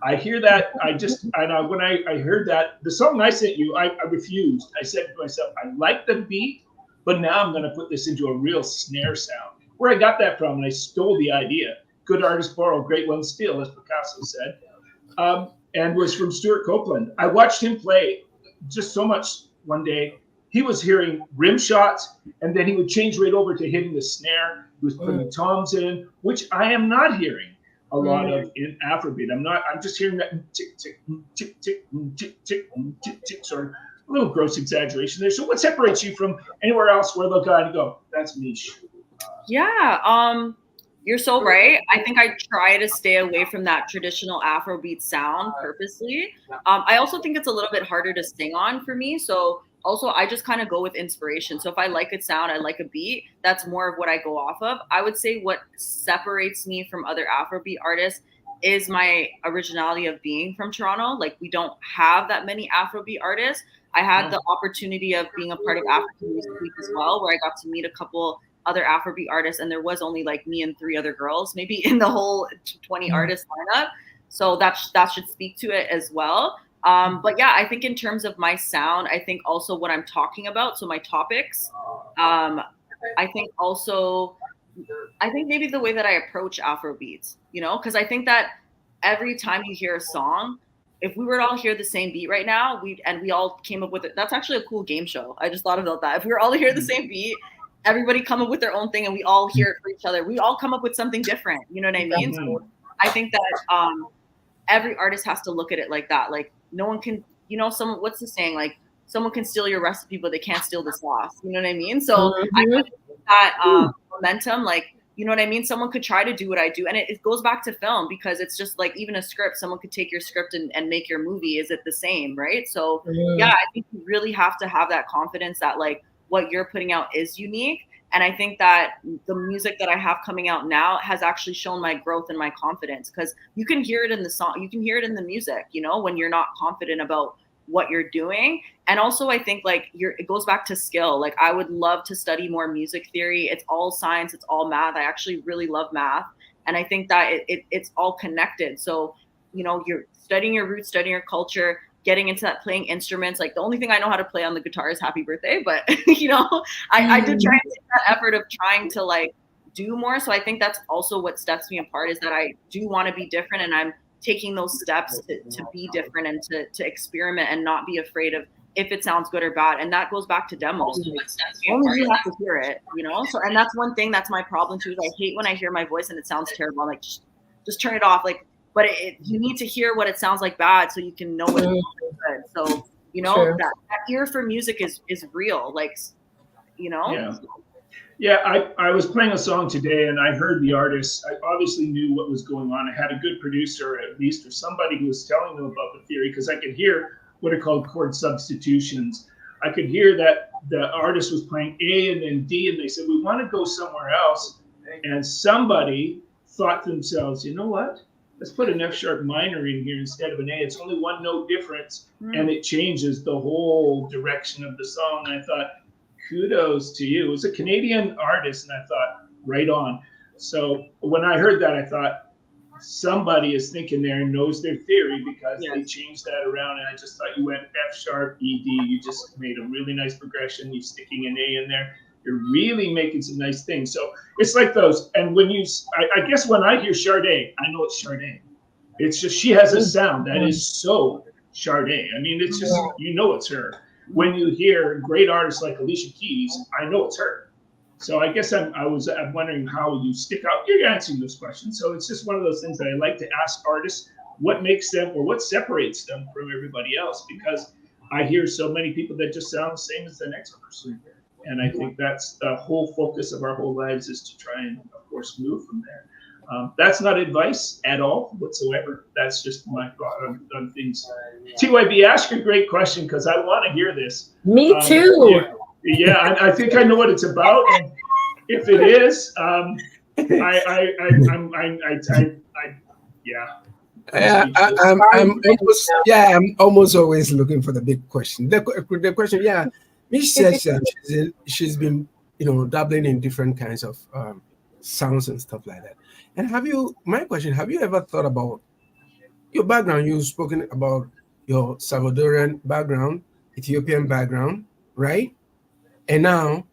I hear that. When I heard that, the song I sent you, I refused. I said to myself, I like the beat, but now I'm going to put this into a real snare sound. Where I got that from, and I stole the idea. Good artists borrow, great ones steal, as Picasso said, and was from Stuart Copeland. I watched him play just so much one day. He was hearing rim shots, and then he would change right over to hitting the snare. He was putting toms in, which I am not hearing a lot of in Afrobeat. I'm just hearing that tick, tick, tick, tick, tick, tick, tick, tick, sort of a little gross exaggeration there. So what separates you from anywhere else where they'll kind of go, that's niche? Yeah, you're so right. I think I try to stay away from that traditional Afrobeat sound purposely. I also think it's a little bit harder to sing on for me. So also, I just kind of go with inspiration. So if I like a sound, I like a beat, that's more of what I go off of. I would say what separates me from other Afrobeat artists is my originality of being from Toronto. Like, we don't have that many Afrobeat artists. I had the opportunity of being a part of African Music Week as well, where I got to meet a couple other Afrobeat artists, and there was only like me and 3 other girls, maybe in the whole 20 artist lineup. So that should speak to it as well. But yeah, I think in terms of my sound, I think also what I'm talking about, so my topics, I think maybe the way that I approach Afrobeats, you know, because I think that every time you hear a song, if we were to all hear the same beat right now, we all came up with it. That's actually a cool game show. I just thought about that. If we were all to hear the same beat, everybody come up with their own thing, and we all hear it for each other. We all come up with something different. You know what I mean? So I think that every artist has to look at it like that. Like, no one can, you know, what's the saying? Like, someone can steal your recipe, but they can't steal the sauce. You know what I mean? So I think that momentum, like, you know what I mean? Someone could try to do what I do. And it goes back to film, because it's just like, even a script, someone could take your script and make your movie. Is it the same? Right. So yeah, I think you really have to have that confidence that like what you're putting out is unique. And I think that the music that I have coming out now has actually shown my growth and my confidence, because you can hear it in the song, you can hear it in the music, you know, when you're not confident about what you're doing. And also I think like it goes back to skill. Like I would love to study more music theory. It's all science, it's all math. I actually really love math. And I think that it's all connected. So, you know, you're studying your roots, studying your culture, getting into that, playing instruments. Like the only thing I know how to play on the guitar is Happy Birthday, but you know, I did try and take that effort of trying to like do more. So I think that's also what sets me apart, is that I do want to be different, and I'm taking those steps to be different and to experiment and not be afraid of if it sounds good or bad. And that goes back to demos. Only you have to hear it, you know? So, and that's one thing that's my problem too, is I hate when I hear my voice and it sounds terrible. I'm like, just turn it off. Like, but you need to hear what it sounds like bad so you can know what's good. So, you know, that ear for music is real. Like, you know? Yeah. Yeah, I was playing a song today and I heard the artist. I obviously knew what was going on. I had a good producer at least, or somebody who was telling them about the theory, because I could hear what are called chord substitutions. I could hear that the artist was playing A and then D, and they said, we want to go somewhere else. And somebody thought to themselves, you know what? Let's put an F sharp minor in here instead of an A. It's only one note difference, and it changes the whole direction of the song. And I thought, kudos to you. It was a Canadian artist, and I thought, right on. So when I heard that, I thought, somebody is thinking there and knows their theory, because they changed that around. And I just thought you went F sharp, E, D. You just made a really nice progression. You're sticking an A in there. You're really making some nice things. So it's like those. And when I guess when I hear Sade, I know it's Sade. It's just, she has a sound that is so Sade. I mean, it's just, you know, it's her. When you hear great artists like Alicia Keys, I know it's her. So I guess I'm wondering how you stick out. You're answering those questions. So it's just one of those things that I like to ask artists, what makes them, or what separates them from everybody else? Because I hear so many people that just sound the same as the next person. And I think that's the whole focus of our whole lives, is to try and, of course, move from there. That's not advice at all whatsoever. That's just my thought on things. TYB, ask a great question, because I want to hear this. Me too. Yeah, I think I know what it's about. And if it is, I'm almost always looking for the big question. The question, Miss says she's been, dabbling in different kinds of sounds and stuff like that. And my question, have you ever thought about your background? You've spoken about your Salvadorian background, Ethiopian background, right? And now,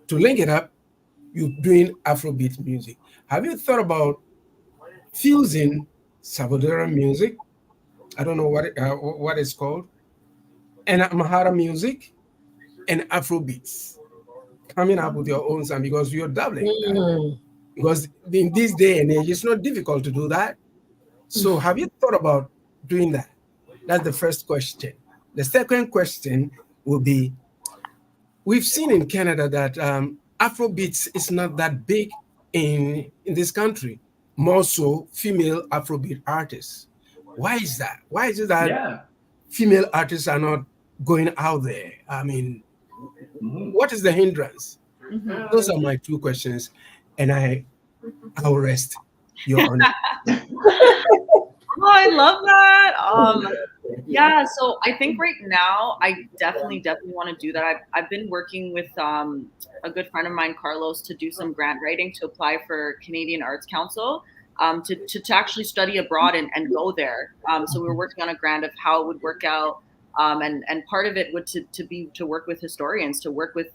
to link it up, you're doing Afrobeat music. Have you thought about fusing Salvadorian music? I don't know what it's called, and Amhara music and Afrobeats, coming up with your own sound, because you're doubling that. Because in this day and age, it's not difficult to do that. So have you thought about doing that? That's the first question. The second question will be, we've seen in Canada that Afrobeats is not that big in this country, more so female Afrobeat artists. Why is that? Why is it that female artists are not going out there? I mean, what is the hindrance? Those are my two questions, and I'll rest. Your honor. Oh, I love that. Yeah, so I think right now I definitely want to do that. I've been working with a good friend of mine, Carlos, to do some grant writing to apply for Canadian Arts Council, to actually study abroad and go there. So we were working on a grant of how it would work out. And part of it would to work with historians, to work with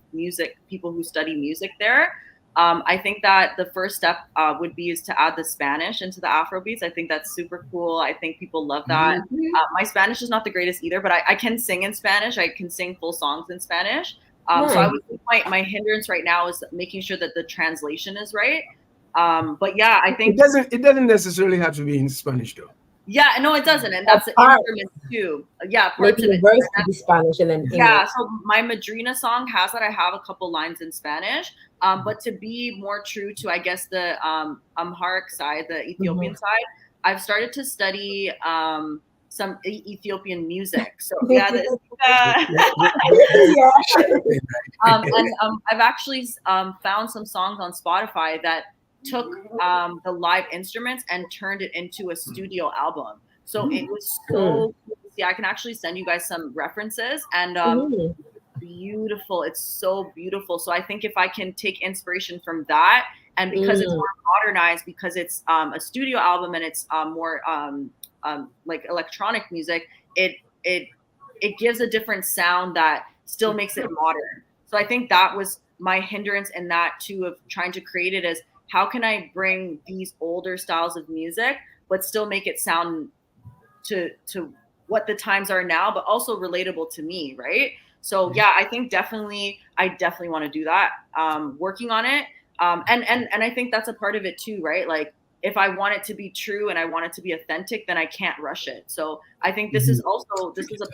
people who study music there. I think that the first step would be to add the Spanish into the Afrobeats. I think that's super cool. I think people love that. My Spanish is not the greatest either, but I can sing in Spanish. I can sing full songs in Spanish. So I would think my hindrance right now is making sure that the translation is right. But yeah, I think it doesn't necessarily have to be in Spanish though. Yeah, no, it doesn't, and that's an instrument too. Yeah, maybe the verse could be Spanish and then English. Yeah, so my Madrina song has that. I have a couple lines in Spanish, but to be more true to, I guess, the Amharic side, the Ethiopian side, I've started to study some Ethiopian music. So yeah, I've actually found some songs on Spotify that took the live instruments and turned it into a studio album. So it was so yeah, I can actually send you guys some references, and beautiful. It's so beautiful. So I think if I can take inspiration from that, and because it's more modernized, because it's a studio album and it's more like electronic music, it gives a different sound that still makes it modern. So I think that was my hindrance in that too, of trying to create it, as how can I bring these older styles of music but still make it sound to what the times are now, but also relatable to me, right? So yeah, I think I definitely want to do that. Working on it, and I think that's a part of it too, right? Like if I want it to be true and I want it to be authentic, then I can't rush it. So I think this is a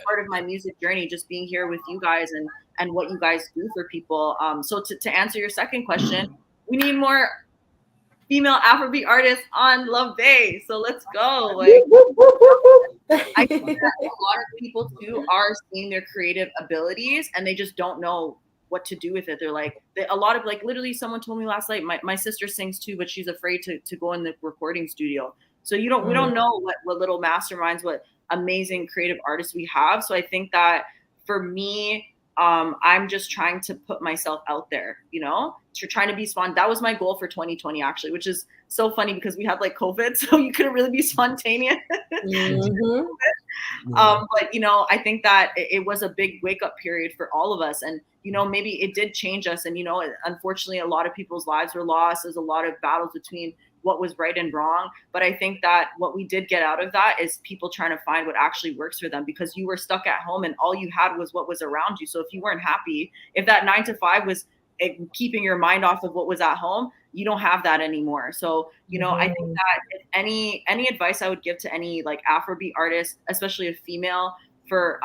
part of my music journey, just being here with you guys and what you guys do for people. So to answer your second question, we need more female Afrobeat artists on Love Bay. So let's go. Like, I think that a lot of people too are seeing their creative abilities and they just don't know what to do with it. They're like, a lot of like, literally someone told me last night, my sister sings too, but she's afraid to go in the recording studio. So we don't know what little masterminds, what amazing creative artists we have. So I think that for me, I'm just trying to put myself out there, to trying to be that was my goal for 2020 actually, which is so funny because we had like COVID, so you couldn't really be spontaneous. But I think that it was a big wake up period for all of us, and maybe it did change us, and unfortunately a lot of people's lives were lost. There's a lot of battles between what was right and wrong, but I think that what we did get out of that is people trying to find what actually works for them, because you were stuck at home and all you had was what was around you. So if you weren't happy, if that 9 to 5 was keeping your mind off of what was at home, you don't have that anymore. So I think that if any advice I would give to any like Afrobeat artist, especially a female, for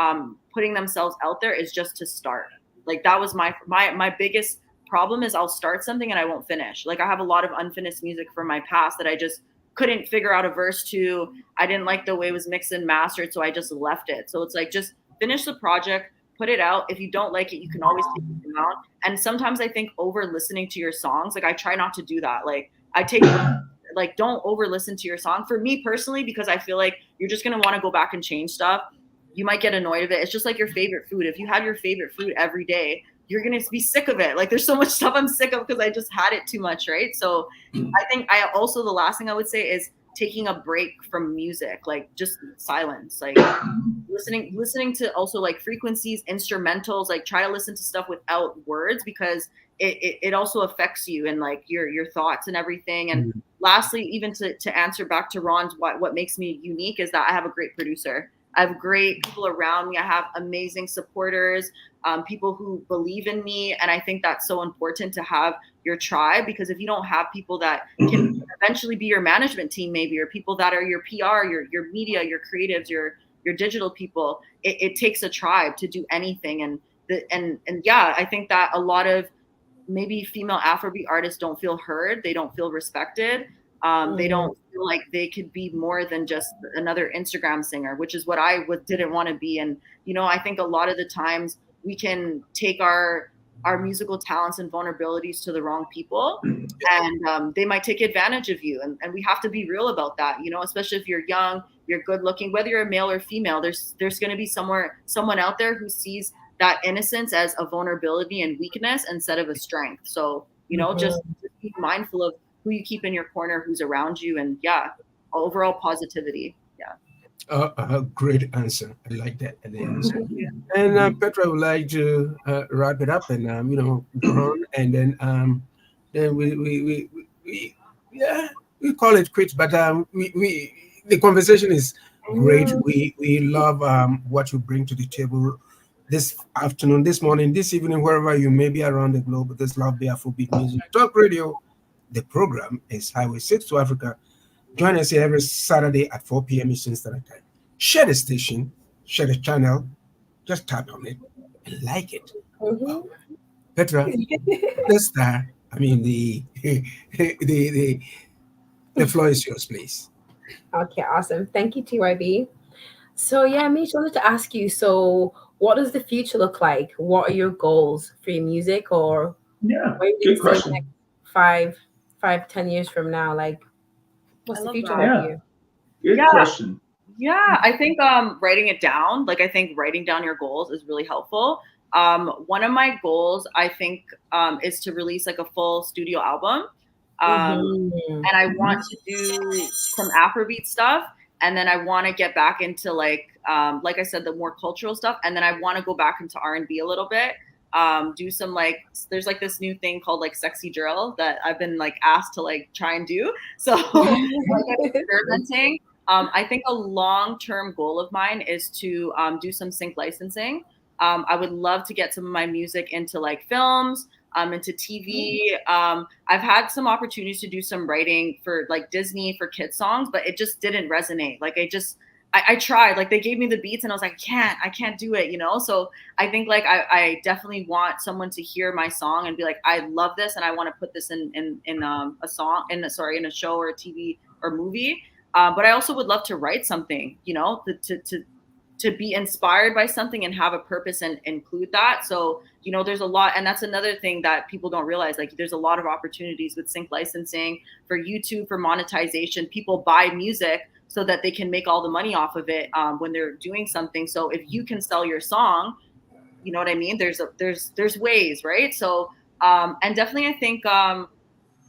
putting themselves out there, is just to start. Like that was my biggest problem, is I'll start something and I won't finish. Like I have a lot of unfinished music from my past that I just couldn't figure out a verse to. I didn't like the way it was mixed and mastered, so I just left it. So it's like, just finish the project, put it out. If you don't like it, you can always take it down. And sometimes I think over listening to your songs, like I try not to do that. Like I take like, don't over listen to your song, for me personally, because I feel like you're just going to want to go back and change stuff. You might get annoyed of it. It's just like your favorite food. If you have your favorite food every day, you're going to be sick of it. Like there's so much stuff I'm sick of because I just had it too much. Right. So I think the last thing I would say is taking a break from music, like just silence, like listening to also like frequencies, instrumentals, like try to listen to stuff without words, because it also affects you and like your thoughts and everything. And lastly, even to answer back to Ron's, what makes me unique is that I have a great producer. I have great people around me. I have amazing supporters, people who believe in me. And I think that's so important to have your tribe, because if you don't have people that can eventually be your management team, maybe, or people that are your PR, your media, your creatives, your digital people, it takes a tribe to do anything. And yeah, I think that a lot of maybe female Afrobeat artists don't feel heard. They don't feel respected. They don't feel like they could be more than just another Instagram singer, which is what I didn't want to be. And, I think a lot of the times we can take our musical talents and vulnerabilities to the wrong people, and they might take advantage of you. And we have to be real about that, especially if you're young, you're good looking, whether you're a male or female, there's going to be someone out there who sees that innocence as a vulnerability and weakness instead of a strength. So, just be mindful of who you keep in your corner, who's around you, and overall positivity. A great answer. I like that. And Petra would like to wrap it up and go on, and then we call it quits. But the conversation is great. We love what you bring to the table this afternoon, this morning, this evening, wherever you may be around the globe. This Love Bay Afrobeat Music Talk Radio. The program is Highway 6 to Africa. Join us here every Saturday at 4 p.m. Eastern Standard Time. Share the station, share the channel, just tap on it and like it. Wow. Petra, the star. I mean the floor is yours, please. Okay, awesome. Thank you, TYB. So yeah, Mish, I wanted to ask you, so what does the future look like? What are your goals for your music, or yeah, what are you good going to say question. Like 10 years from now? Like, what's the future like for you? Good question. Yeah, I think writing it down, like I think writing down your goals is really helpful. One of my goals, I think, is to release like a full studio album. And I want to do some Afrobeat stuff. And then I want to get back into like I said, the more cultural stuff. And then I want to go back into R&B a little bit. Do some like, there's like this new thing called like sexy drill that I've been like asked to like try and do. So like experimenting. I think a long-term goal of mine is to do some sync licensing. I would love to get some of my music into like films, into TV. I've had some opportunities to do some writing for like Disney for kids songs, but it just didn't resonate. Like I tried, like they gave me the beats and I was like, I can't do it, you know? So I think like I definitely want someone to hear my song and be like, I love this and I want to put this in a song, in a show or a TV or movie. But I also would love to write something, you know, to be inspired by something and have a purpose and include that. So, you know, there's a lot, and that's another thing that people don't realize. Like there's a lot of opportunities with sync licensing for YouTube, for monetization. People buy music so that they can make all the money off of it when they're doing something. So if you can sell your song, you know what I mean? There's ways, right? So, and definitely I think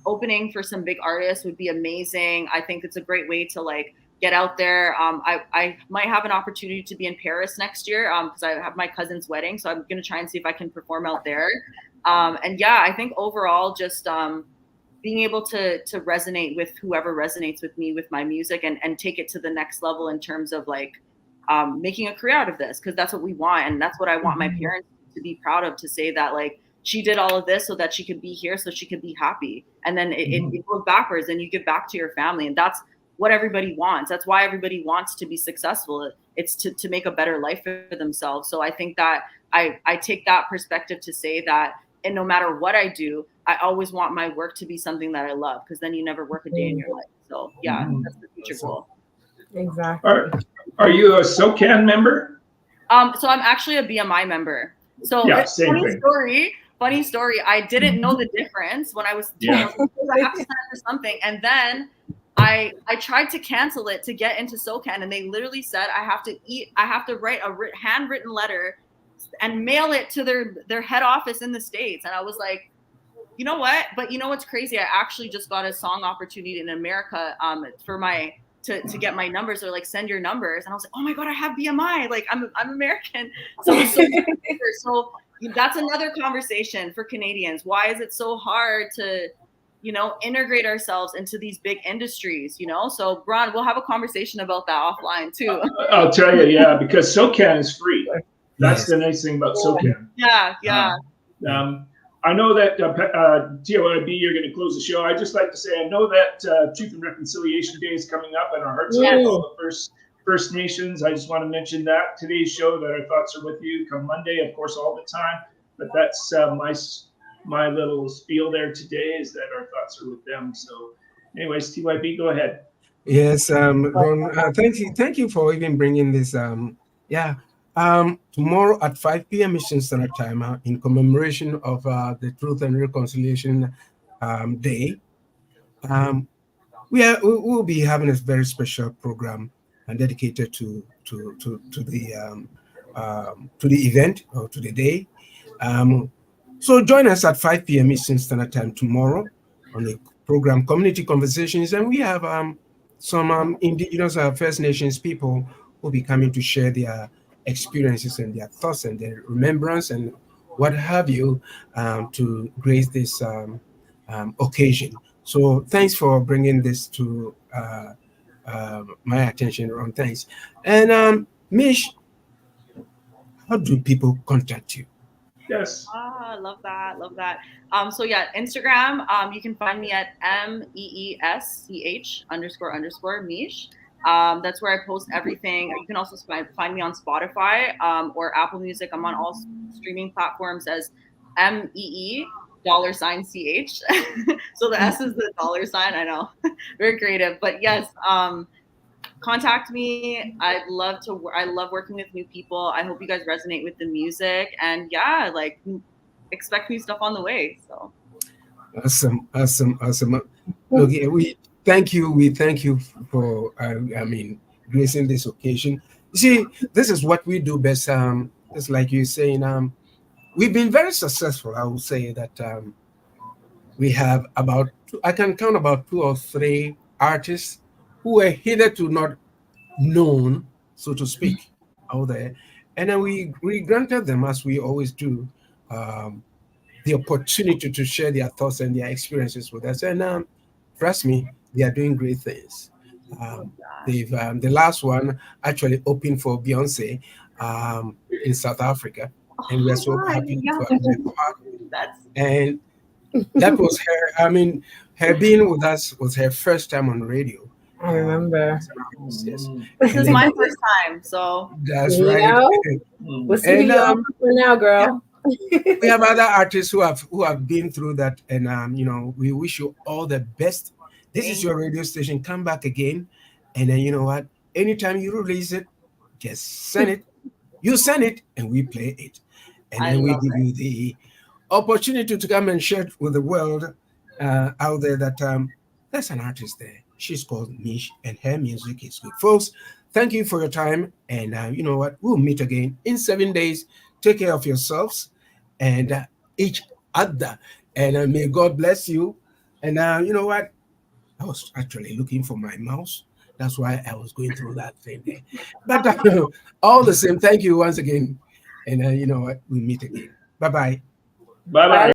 opening for some big artists would be amazing. I think it's a great way to like get out there. I might have an opportunity to be in Paris next year because I have my cousin's wedding. So I'm going to try and see if I can perform out there. And yeah, I think overall just being able to resonate with whoever resonates with me, with my music, and take it to the next level in terms of like making a career out of this, because that's what we want. And that's what I want my parents to be proud of, to say that like, she did all of this so that she could be here, so she could be happy. And then it goes backwards and you give back to your family. And that's what everybody wants. That's why everybody wants to be successful. It's to make a better life for themselves. So I think that I take that perspective to say that, and no matter what I do, I always want my work to be something that I love, because then you never work a day in your life. So yeah, that's the future goal. Exactly. Are you a SOCAN member? So I'm actually a BMI member. So yeah, same thing. Funny story. I didn't know the difference when I was told I have to sign up for something. And then I tried to cancel it to get into SOCAN, and they literally said I have to write a handwritten letter and mail it to their head office in the States. And I was like, you know what? But you know what's crazy? I actually just got a song opportunity in America for my to get my numbers. They're like, send your numbers. And I was like, oh my God, I have BMI. Like I'm American. So that's another conversation for Canadians. Why is it so hard to, you know, integrate ourselves into these big industries, you know? So Bron, we'll have a conversation about that offline too. I'll tell you, yeah, because SOCAN is free. That's the nice thing about SOCAN. Yeah. I know that TYB, you're going to close the show. I just like to say, I know that Truth and Reconciliation Day is coming up, and our hearts are with all the First Nations. I just want to mention that today's show, that our thoughts are with you. Come Monday, of course, all the time. But that's my little spiel there today, is that our thoughts are with them. So, anyways, TYB, go ahead. Yes, Ron, thank you for even bringing this. Tomorrow at 5 p.m. Eastern Standard Time, in commemoration of the Truth and Reconciliation Day, we will be having a very special program and dedicated to the event, or to the day. So join us at 5 p.m. Eastern Standard Time tomorrow on the program Community Conversations, and we have some Indigenous First Nations people will be coming to share their experiences and their thoughts and their remembrance and what have you to grace this occasion. So thanks for bringing this to my attention, Ron. Thanks. And Mish, how do people contact you? Yes. I love that. Love that. So yeah, Instagram, you can find me at MEESCH__Mish. That's where I post everything. You can also find me on Spotify or Apple Music. I'm on all streaming platforms as MEE $CH. So the S is the $. I know, very creative, but yes. Contact me. I love working with new people. I hope you guys resonate with the music, and yeah, like expect new stuff on the way. So awesome. Okay, we thank you for gracing this occasion. You see, this is what we do best. It's like you're saying, we've been very successful. I would say that we have I can count about 2 or 3 artists who were hitherto not known, so to speak, out there. And then we granted them, as we always do, the opportunity to share their thoughts and their experiences with us. And trust me, they are doing great things. They've the last one actually opened for Beyonce in South Africa, and we are so happy to have been part of it. And that was her. I mean, her being with us was her first time on radio. I remember. Yes. This is my first time, so that's right. We'll see you now, girl. Yeah. We have other artists who have been through that, and we wish you all the best. This is your radio station. Come back again, and then you know what? Anytime you release it, just send it. You send it, and we play it, and then we give you the opportunity to come and share with the world out there that there's an artist there. She's called Mish, and her music is good. Folks, thank you for your time. And you know what? We'll meet again in 7 days. Take care of yourselves and each other. And may God bless you. And you know what? I was actually looking for my mouse. That's why I was going through that thing there. But all the same, thank you once again. And you know what? We'll meet again. Bye-bye. Bye-bye.